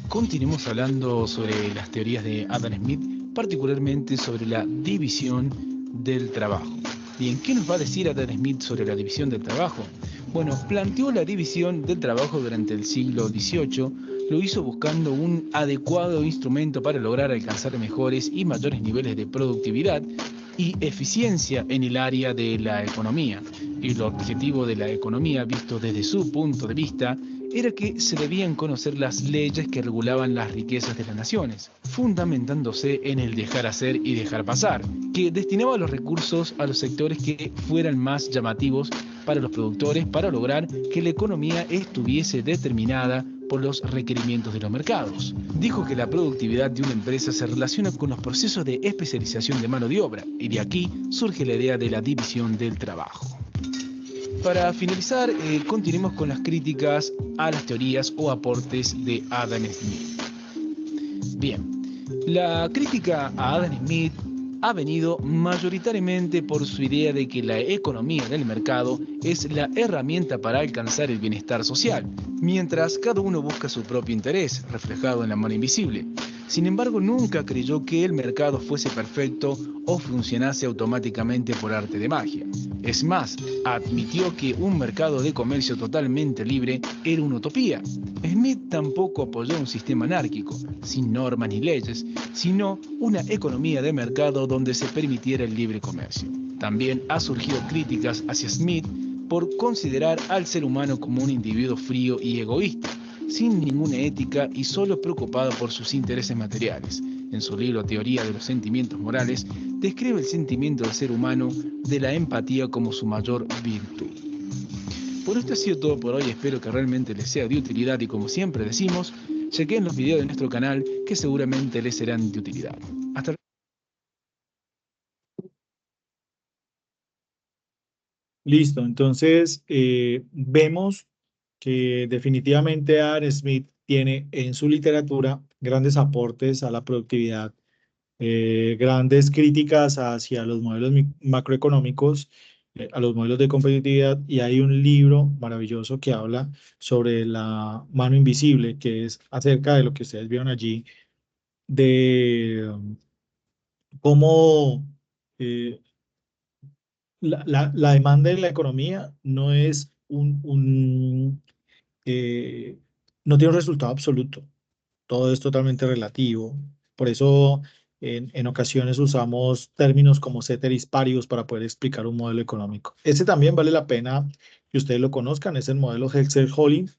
Continuemos hablando sobre las teorías de Adam Smith, particularmente sobre la división del trabajo. Bien, ¿qué nos va a decir Adam Smith sobre la división del trabajo? Bueno, planteó la división del trabajo durante el siglo XVIII, lo hizo buscando un adecuado instrumento para lograr alcanzar mejores y mayores niveles de productividad y eficiencia en el área de la economía. El objetivo de la economía, visto desde su punto de vista, era que se debían conocer las leyes que regulaban las riquezas de las naciones, fundamentándose en el dejar hacer y dejar pasar, que destinaba los recursos a los sectores que fueran más llamativos para los productores para lograr que la economía estuviese determinada por los requerimientos de los mercados. Dijo que la productividad de una empresa se relaciona con los procesos de especialización de mano de obra, y de aquí surge la idea de la división del trabajo. Para finalizar, continuemos con las críticas a las teorías o aportes de Adam Smith. Bien, la crítica a Adam Smith ha venido mayoritariamente por su idea de que la economía del mercado es la herramienta para alcanzar el bienestar social, mientras cada uno busca su propio interés, reflejado en la mano invisible. Sin embargo, nunca creyó que el mercado fuese perfecto o funcionase automáticamente por arte de magia. Es más, admitió que un mercado de comercio totalmente libre era una utopía. Smith tampoco apoyó un sistema anárquico, sin normas ni leyes, sino una economía de mercado donde se permitiera el libre comercio. También ha surgido críticas hacia Smith por considerar al ser humano como un individuo frío y egoísta, sin ninguna ética y solo preocupado por sus intereses materiales. En su libro Teoría de los Sentimientos Morales, describe el sentimiento del ser humano de la empatía como su mayor virtud. Por esto ha sido todo por hoy, espero que realmente les sea de utilidad y, como siempre decimos, chequen los videos de nuestro canal que seguramente les serán de utilidad. Hasta luego. Listo, entonces vemos que definitivamente Adam Smith tiene en su literatura grandes aportes a la productividad, grandes críticas hacia los modelos macroeconómicos, a los modelos de competitividad, y hay un libro maravilloso que habla sobre la mano invisible, que es acerca de lo que ustedes vieron allí, de cómo eh, la demanda en la economía no es no tiene un resultado absoluto. Todo es totalmente relativo. Por eso en ocasiones usamos términos como ceteris paribus para poder explicar un modelo económico. Ese también vale la pena que ustedes lo conozcan, es el modelo Heckscher-Holling,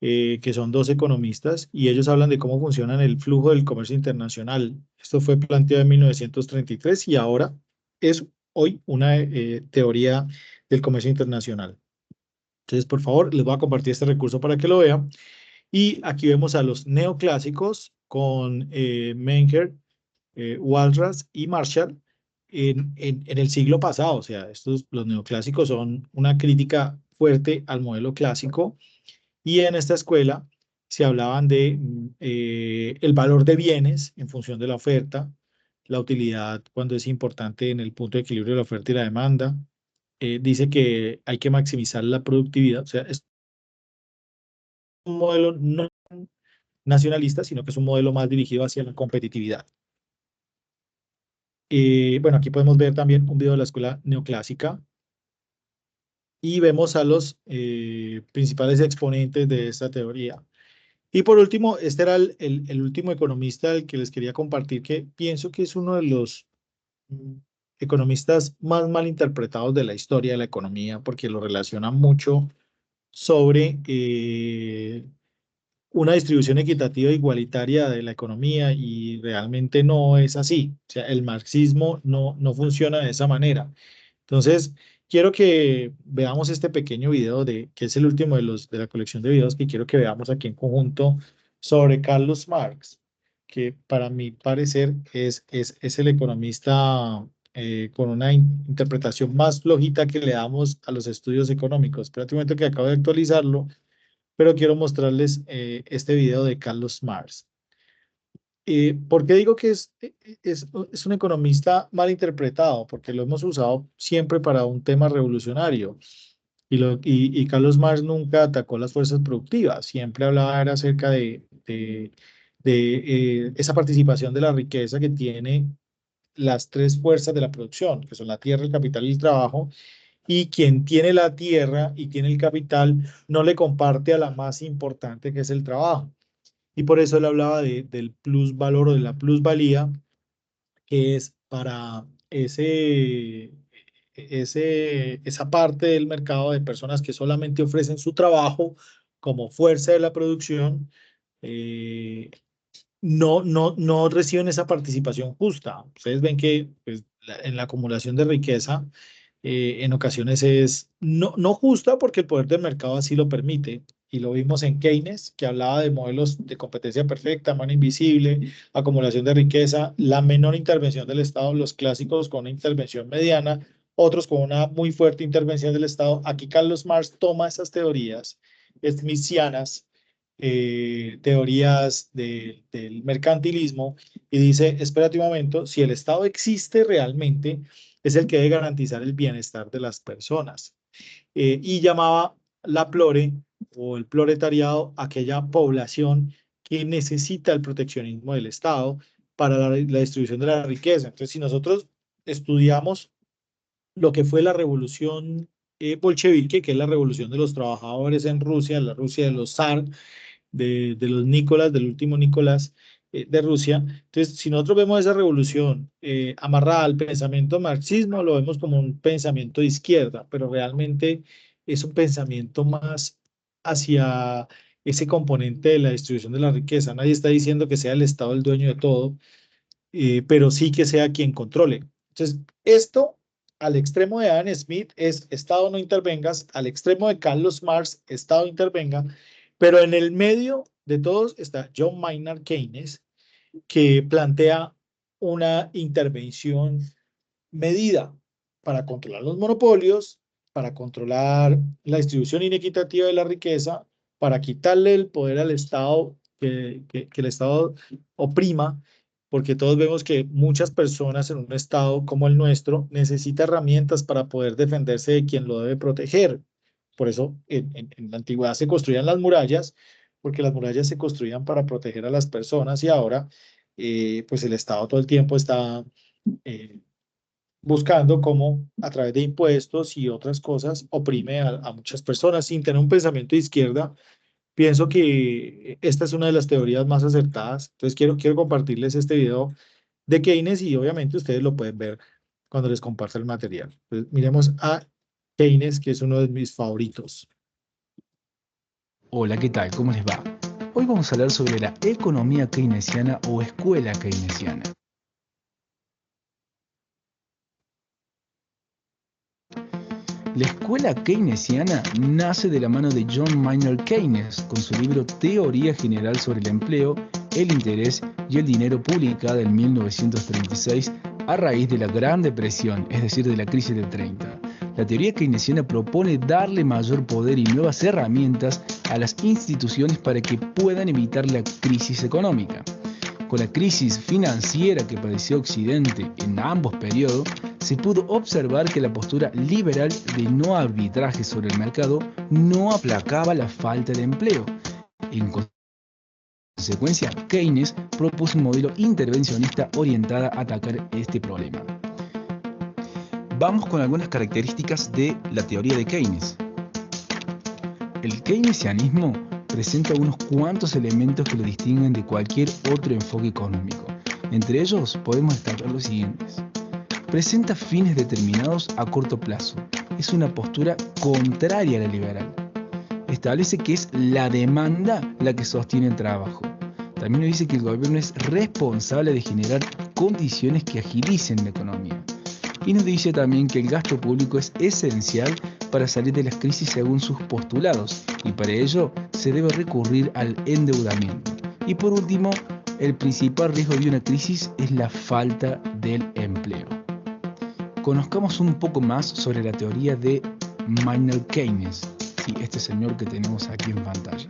que son dos economistas, y ellos hablan de cómo funciona el flujo del comercio internacional. Esto fue planteado en 1933 y ahora es hoy una teoría del comercio internacional. Entonces, por favor, les voy a compartir este recurso para que lo vean. Y aquí vemos a los neoclásicos con Menger, Walras y Marshall en el siglo pasado. O sea, los neoclásicos son una crítica fuerte al modelo clásico, y en esta escuela se hablaban de el valor de bienes en función de la oferta, la utilidad cuando es importante en el punto de equilibrio de la oferta y la demanda. Dice que hay que maximizar la productividad. O sea, es un modelo no nacionalista, sino que es un modelo más dirigido hacia la competitividad. Bueno, aquí podemos ver también un video de la escuela neoclásica y vemos a los principales exponentes de esta teoría. Y por último, este era el último economista del que les quería compartir, que pienso que es uno de los economistas más mal interpretados de la historia de la economía, porque lo relaciona mucho sobre una distribución equitativa e igualitaria de la economía, y realmente no es así. O sea, el marxismo no funciona de esa manera. Entonces, quiero que veamos este pequeño video que es el último de la colección de videos que quiero que veamos aquí en conjunto sobre Carlos Marx, que para mi parecer es el economista con una interpretación más flojita que le damos a los estudios económicos. Espérate un momento que acabo de actualizarlo, pero quiero mostrarles este video de Carlos Marx. ¿Por qué digo que es un economista mal interpretado? Porque lo hemos usado siempre para un tema revolucionario. Y Carlos Marx nunca atacó las fuerzas productivas, siempre hablaba era acerca de esa participación de la riqueza que tiene las tres fuerzas de la producción, que son la tierra, el capital y el trabajo, y quien tiene la tierra y tiene el capital no le comparte a la más importante, que es el trabajo. Y por eso él hablaba del plusvalor o de la plusvalía, que es para esa parte del mercado de personas que solamente ofrecen su trabajo como fuerza de la producción, no reciben esa participación justa. Ustedes ven que pues, en la acumulación de riqueza en ocasiones es no justa porque el poder del mercado así lo permite. Y lo vimos en Keynes, que hablaba de modelos de competencia perfecta, mano invisible, acumulación de riqueza, la menor intervención del Estado, los clásicos con una intervención mediana, otros con una muy fuerte intervención del Estado. Aquí Carlos Marx toma esas teorías smithianas, teorías del mercantilismo y dice, espérate un momento, si el Estado existe realmente, es el que debe garantizar el bienestar de las personas. Y llamaba la plore o el proletariado aquella población que necesita el proteccionismo del Estado para la distribución de la riqueza. Entonces, si nosotros estudiamos lo que fue la revolución bolchevique, que es la revolución de los trabajadores en Rusia, la Rusia de los zar, de los Nicolás, del último Nicolás de Rusia. Entonces, si nosotros vemos esa revolución amarrada al pensamiento marxismo, lo vemos como un pensamiento de izquierda, pero realmente es un pensamiento más hacia ese componente de la distribución de la riqueza. Nadie está diciendo que sea el Estado el dueño de todo, pero sí que sea quien controle. Entonces, esto al extremo de Adam Smith es Estado no intervengas, al extremo de Carlos Marx, Estado intervenga, pero en el medio de todos está John Maynard Keynes, que plantea una intervención medida para controlar los monopolios, para controlar la distribución inequitativa de la riqueza, para quitarle el poder al Estado, que el Estado oprima, porque todos vemos que muchas personas en un Estado como el nuestro necesitan herramientas para poder defenderse de quien lo debe proteger. Por eso en la antigüedad se construían las murallas, porque las murallas se construían para proteger a las personas y ahora pues el Estado todo el tiempo está buscando cómo a través de impuestos y otras cosas oprime a muchas personas sin tener un pensamiento de izquierda. Pienso que esta es una de las teorías más acertadas. Entonces quiero compartirles este video de Keynes y obviamente ustedes lo pueden ver cuando les comparta el material. Entonces, miremos a Keynes, que es uno de mis favoritos. Hola, ¿qué tal? ¿Cómo les va? Hoy vamos a hablar sobre la economía keynesiana o escuela keynesiana. La escuela keynesiana nace de la mano de John Maynard Keynes con su libro Teoría General sobre el Empleo, el Interés y el Dinero, publicada en 1936 a raíz de la Gran Depresión, es decir, de la crisis del 30. La teoría keynesiana propone darle mayor poder y nuevas herramientas a las instituciones para que puedan evitar la crisis económica. Con la crisis financiera que padeció Occidente en ambos periodos, se pudo observar que la postura liberal de no arbitraje sobre el mercado no aplacaba la falta de empleo. En consecuencia, Keynes propuso un modelo intervencionista orientado a atacar este problema. Vamos con algunas características de la teoría de Keynes. El keynesianismo presenta unos cuantos elementos que lo distinguen de cualquier otro enfoque económico. Entre ellos podemos destacar los siguientes. Presenta fines determinados a corto plazo. Es una postura contraria a la liberal. Establece que es la demanda la que sostiene el trabajo. También nos dice que el gobierno es responsable de generar condiciones que agilicen la economía. Y nos dice también que el gasto público es esencial para salir de las crisis según sus postulados, y para ello se debe recurrir al endeudamiento. Y por último, el principal riesgo de una crisis es la falta del empleo. Conozcamos un poco más sobre la teoría de Maynard Keynes, sí, este señor que tenemos aquí en pantalla.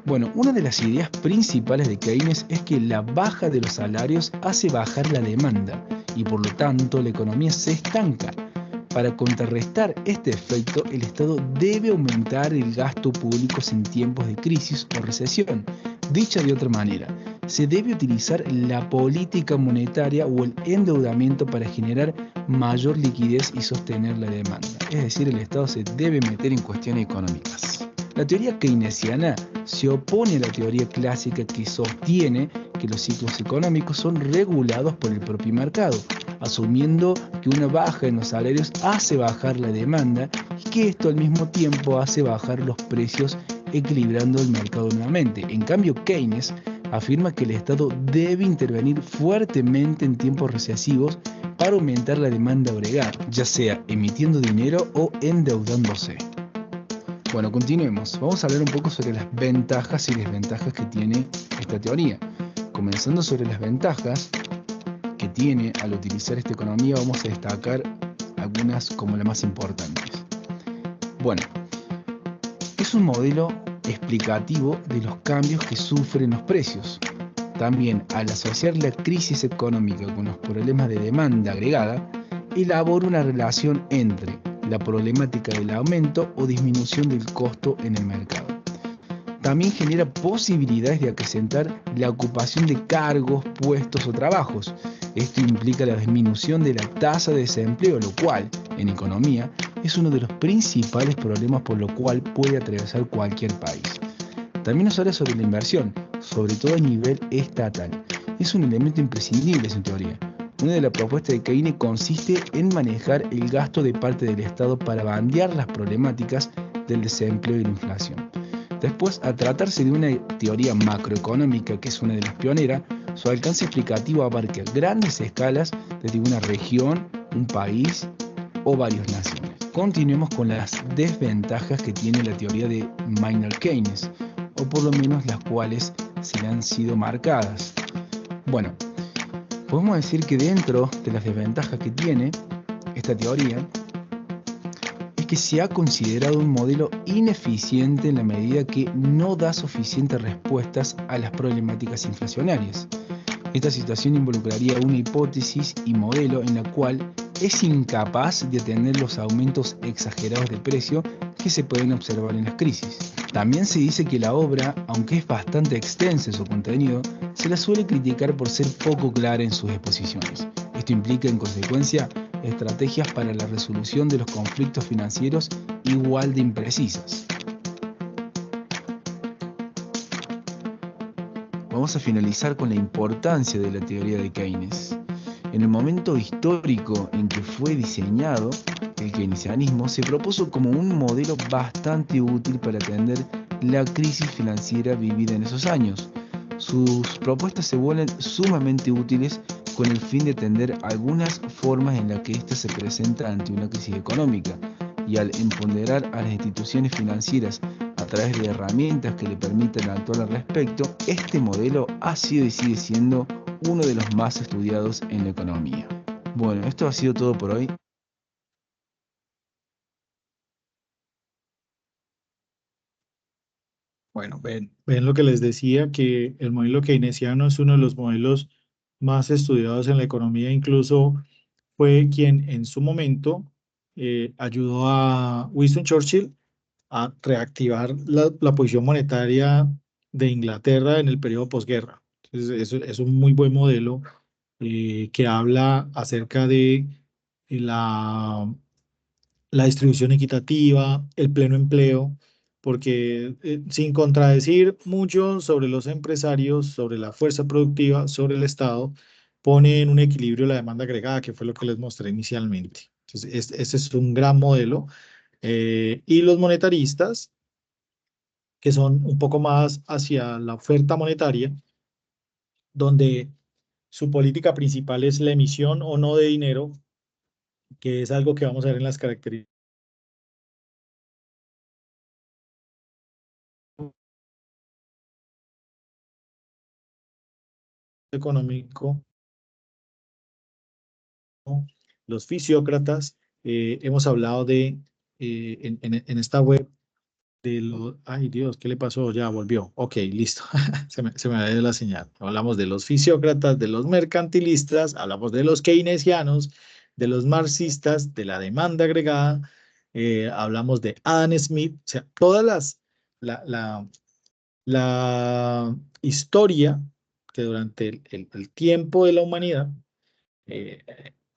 Bueno, una de las ideas principales de Keynes es que la baja de los salarios hace bajar la demanda y por lo tanto la economía se estanca. Para contrarrestar este efecto, el Estado debe aumentar el gasto público en tiempos de crisis o recesión. Dicha de otra manera, se debe utilizar la política monetaria o el endeudamiento para generar mayor liquidez y sostener la demanda. Es decir, el Estado se debe meter en cuestiones económicas. La teoría keynesiana se opone a la teoría clásica que sostiene que los ciclos económicos son regulados por el propio mercado, asumiendo que una baja en los salarios hace bajar la demanda y que esto al mismo tiempo hace bajar los precios equilibrando el mercado nuevamente. En cambio, Keynes afirma que el Estado debe intervenir fuertemente en tiempos recesivos para aumentar la demanda agregada, ya sea emitiendo dinero o endeudándose. Bueno, continuemos. Vamos a hablar un poco sobre las ventajas y desventajas que tiene esta teoría. Comenzando sobre las ventajas que tiene al utilizar esta economía, vamos a destacar algunas como las más importantes. Bueno, es un modelo explicativo de los cambios que sufren los precios. También, al asociar la crisis económica con los problemas de demanda agregada, elabora una relación entre la problemática del aumento o disminución del costo en el mercado. También genera posibilidades de acrecentar la ocupación de cargos, puestos o trabajos. Esto implica la disminución de la tasa de desempleo, lo cual, en economía, es uno de los principales problemas por lo cual puede atravesar cualquier país. También nos habla sobre la inversión, sobre todo a nivel estatal. Es un elemento imprescindible en su teoría. Una de las propuestas de Keynes consiste en manejar el gasto de parte del Estado para bandear las problemáticas del desempleo y la inflación. Después, al tratarse de una teoría macroeconómica que es una de las pioneras, su alcance explicativo abarca grandes escalas desde una región, un país o varias naciones. Continuemos con las desventajas que tiene la teoría de Maynard Keynes, o por lo menos las cuales se le han sido marcadas. Bueno, podemos decir que dentro de las desventajas que tiene esta teoría es que se ha considerado un modelo ineficiente en la medida que no da suficientes respuestas a las problemáticas inflacionarias. Esta situación involucraría una hipótesis y modelo en la cual es incapaz de atender los aumentos exagerados de precio que se pueden observar en las crisis. También se dice que la obra, aunque es bastante extensa en su contenido, se la suele criticar por ser poco clara en sus exposiciones. Esto implica, en consecuencia, estrategias para la resolución de los conflictos financieros igual de imprecisas. Vamos a finalizar con la importancia de la teoría de Keynes. En el momento histórico en que fue diseñado, el keynesianismo se propuso como un modelo bastante útil para atender la crisis financiera vivida en esos años. Sus propuestas se vuelven sumamente útiles con el fin de atender algunas formas en las que ésta se presenta ante una crisis económica, y al empoderar a las instituciones financieras a través de herramientas que le permitan actuar al respecto, este modelo ha sido y sigue siendo uno de los más estudiados en la economía. Bueno, esto ha sido todo por hoy. Bueno, ven lo que les decía, que el modelo keynesiano es uno de los modelos más estudiados en la economía, incluso fue quien en su momento ayudó a Winston Churchill a reactivar la posición monetaria de Inglaterra en el periodo posguerra. Entonces, es un muy buen modelo que habla acerca de la, la distribución equitativa, el pleno empleo, porque sin contradecir mucho sobre los empresarios, sobre la fuerza productiva, sobre el Estado, pone en un equilibrio la demanda agregada, que fue lo que les mostré inicialmente. Entonces, este es un gran modelo. Y los monetaristas, que son un poco más hacia la oferta monetaria, donde su política principal es la emisión o no de dinero, que es algo que vamos a ver en las características económicas. Los fisiócratas, hemos hablado de, en esta web, de los, ay Dios, ¿qué le pasó? Ya volvió. Ok, listo. Se me ha ido la señal. Hablamos de los fisiócratas, de los mercantilistas, hablamos de los keynesianos, de los marxistas, de la demanda agregada, hablamos de Adam Smith, o sea, la, la, la historia que durante el tiempo de la humanidad eh,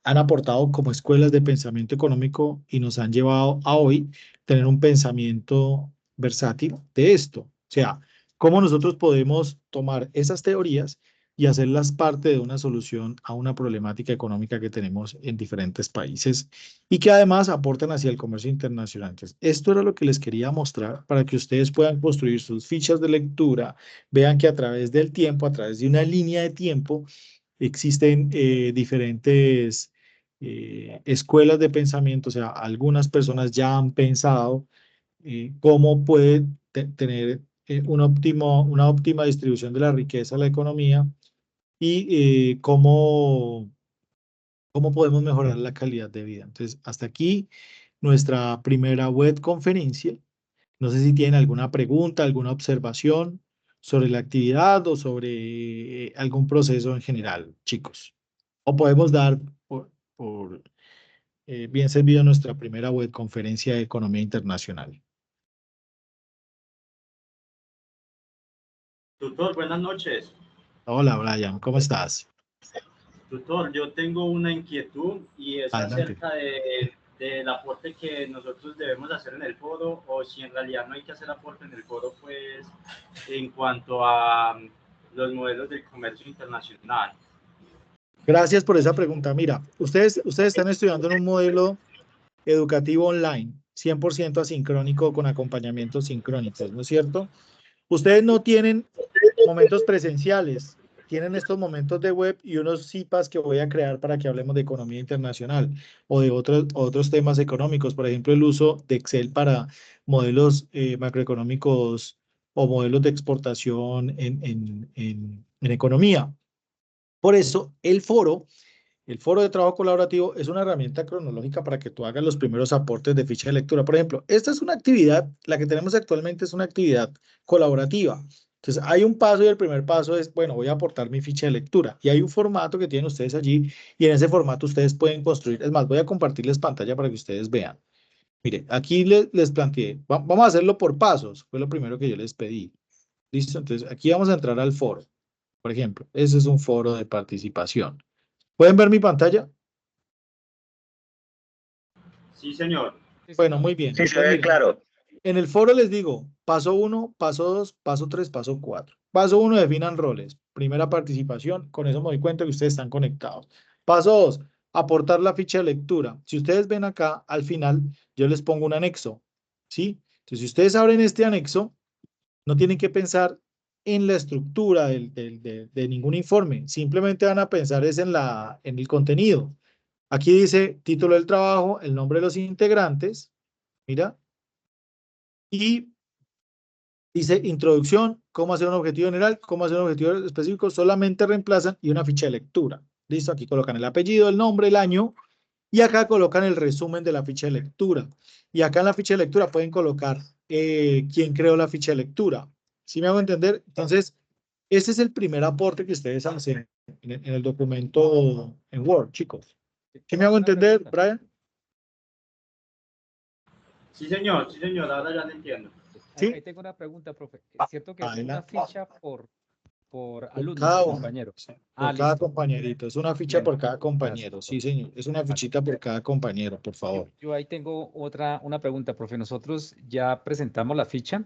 han aportado como escuelas de pensamiento económico y nos han llevado a hoy tener un pensamiento versátil de esto. O sea, cómo nosotros podemos tomar esas teorías y hacerlas parte de una solución a una problemática económica que tenemos en diferentes países y que además aportan hacia el comercio internacional. Entonces, esto era lo que les quería mostrar para que ustedes puedan construir sus fichas de lectura, vean que a través del tiempo, a través de una línea de tiempo, existen diferentes escuelas de pensamiento, o sea, algunas personas ya han pensado cómo puede tener una óptima distribución de la riqueza de la economía y cómo podemos mejorar la calidad de vida. Entonces, hasta aquí nuestra primera web conferencia. No sé si tienen alguna pregunta, alguna observación sobre la actividad o sobre algún proceso en general, chicos. O podemos dar por bien servido nuestra primera web conferencia de economía internacional. Tutor, buenas noches. Hola, Brian, ¿cómo estás? Tutor, yo tengo una inquietud y es Adelante. acerca del aporte que nosotros debemos hacer en el foro, o si en realidad no hay que hacer aporte en el foro, pues en cuanto a los modelos del comercio internacional. Gracias por esa pregunta. Mira, ustedes están estudiando en un modelo educativo online, 100% asincrónico con acompañamientos sincrónicos, ¿no es cierto? Ustedes no tienen momentos presenciales, tienen estos momentos de web y unos CIPAs que voy a crear para que hablemos de economía internacional o de otros temas económicos, por ejemplo, el uso de Excel para modelos macroeconómicos o modelos de exportación en economía. Por eso, el foro de trabajo colaborativo es una herramienta cronológica para que tú hagas los primeros aportes de ficha de lectura. Por ejemplo, esta es una actividad, la que tenemos actualmente es una actividad colaborativa. Entonces, hay un paso y el primer paso es, bueno, voy a aportar mi ficha de lectura. Y hay un formato que tienen ustedes allí y en ese formato ustedes pueden construir. Es más, voy a compartirles pantalla para que ustedes vean. Mire, aquí les planteé, vamos a hacerlo por pasos. Fue lo primero que yo les pedí. ¿Listo? Entonces, aquí vamos a entrar al foro. Por ejemplo, ese es un foro de participación. ¿Pueden ver mi pantalla? Sí, señor. Bueno, muy bien. Sí, se ve claro. En el foro les digo, paso 1, paso 2, paso 3, paso 4. Paso 1, definan roles. Primera participación, con eso me doy cuenta que ustedes están conectados. Paso 2, aportar la ficha de lectura. Si ustedes ven acá, al final, yo les pongo un anexo, ¿sí? Entonces, si ustedes abren este anexo, no tienen que pensar en la estructura de ningún informe. Simplemente van a pensar es en el contenido. Aquí dice título del trabajo, el nombre de los integrantes, mira, y dice introducción, cómo hacer un objetivo general, cómo hacer un objetivo específico, solamente reemplazan y una ficha de lectura. Listo, aquí colocan el apellido, el nombre, el año, y acá colocan el resumen de la ficha de lectura. Y acá en la ficha de lectura pueden colocar quién creó la ficha de lectura. ¿Sí me hago entender? Entonces, este es el primer aporte que ustedes hacen en el documento en Word, chicos. ¿Sí me hago entender, Brian? Sí, señor, ahora ya lo entiendo. ¿Sí? Ahí tengo una pregunta, profe. ¿Es cierto que es una ficha por alumno, cada por uno, compañero? sí, por cada Listo. compañerito. Es una ficha Bien. por cada compañero. Sí, señor. Es una fichita por cada compañero, por favor. Yo ahí tengo una pregunta, profe. Nosotros ya presentamos la ficha,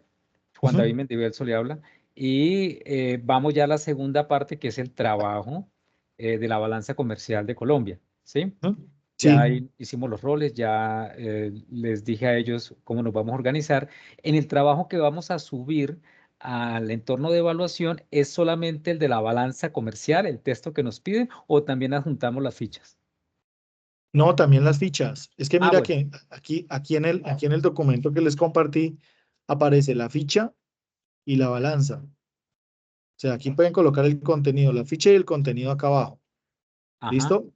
Juan David Mendivell le habla, y vamos ya a la segunda parte, que es el trabajo de la balanza comercial de Colombia, ¿sí? Sí. Ya ahí hicimos los roles, ya les dije a ellos cómo nos vamos a organizar. En el trabajo que vamos a subir al entorno de evaluación, ¿es solamente el de la balanza comercial, el texto que nos piden, o también adjuntamos las fichas? No, también las fichas. Es que mira Bueno. que aquí en el documento que les compartí aparece la ficha y la balanza. O sea, aquí pueden colocar el contenido, la ficha y el contenido acá abajo. Ajá. ¿Listo?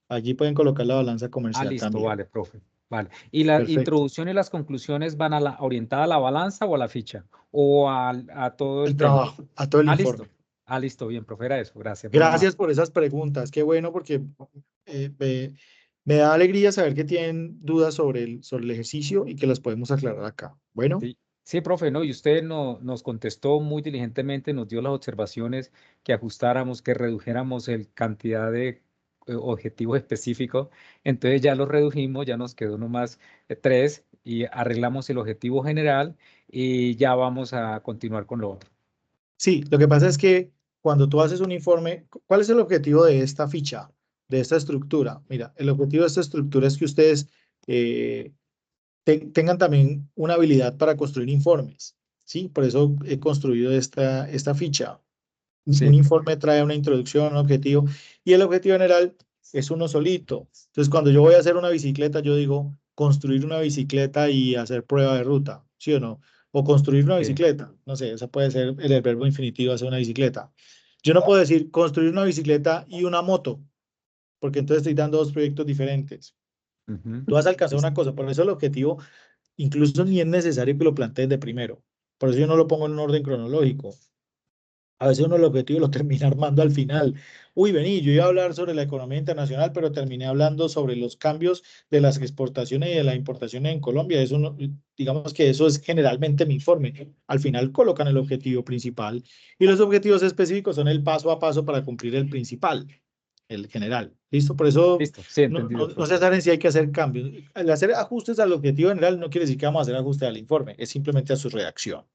Allí pueden colocar la balanza comercial Listo, también. vale, profe. Vale. ¿Y la Perfecto. introducción y las conclusiones van orientada a la balanza o a la ficha? ¿O a todo el tema? Trabajo, a todo el informe. Listo. Listo, bien, profe, era eso. Gracias. Gracias por esas preguntas. Qué bueno porque me da alegría saber que tienen dudas sobre el ejercicio y que las podemos aclarar acá. Bueno, Sí, profe, ¿no? Y usted nos contestó muy diligentemente, nos dio las observaciones que ajustáramos, que redujéramos el cantidad de objetivos específicos. Entonces ya los redujimos, ya nos quedó nomás 3 y arreglamos el objetivo general y ya vamos a continuar con lo otro. sí, lo que pasa es que cuando tú haces un informe, ¿cuál es el objetivo de esta ficha, de esta estructura? Mira, el objetivo de esta estructura es que ustedes tengan también una habilidad para construir informes, ¿sí? Por eso he construido esta ficha. Sí. Un informe trae una introducción, un objetivo, y el objetivo general es uno solito. Entonces, cuando yo voy a hacer una bicicleta, yo digo construir una bicicleta y hacer prueba de ruta, ¿sí o no? O construir una Sí. bicicleta, no sé, eso puede ser el verbo infinitivo, hacer una bicicleta. Yo no puedo decir construir una bicicleta y una moto, porque entonces estoy dando dos proyectos diferentes. Ujú. Tú vas a alcanzar una cosa, por eso el objetivo incluso ni es necesario que lo plantees de primero. Por eso yo no lo pongo en un orden cronológico. A veces uno el objetivo lo termina armando al final. Uy, vení, yo iba a hablar sobre la economía internacional, pero terminé hablando sobre los cambios de las exportaciones y de la importación en Colombia. Eso no, digamos que eso es generalmente mi informe. Al final colocan el objetivo principal y los objetivos específicos son el paso a paso para cumplir el principal, el general. ¿Listo? Por eso Listo, sí, no, entendido. no se saben si hay que hacer cambios. Al hacer ajustes al objetivo general no quiere decir que vamos a hacer ajustes al informe, es simplemente a su redacción.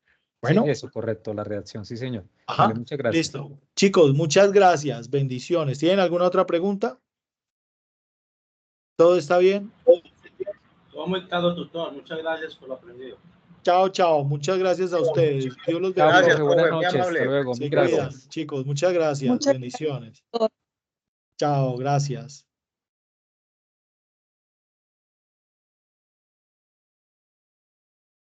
Sí, Bueno. eso, correcto, la redacción, sí, señor. Ajá, Vale, muchas gracias. listo. Chicos, muchas gracias. Bendiciones. ¿Tienen alguna otra pregunta? ¿Todo está bien? Todo muy claro, tutor. Muchas gracias por lo aprendido. Chao, chao. Muchas gracias a ustedes. Dios los Chao, bendiga. profe, buenas profe, muy noches, hasta amable. luego, Se mil cuidan, gracias. chicos. Muchas gracias. Muchas Bendiciones. gracias. Chao, gracias.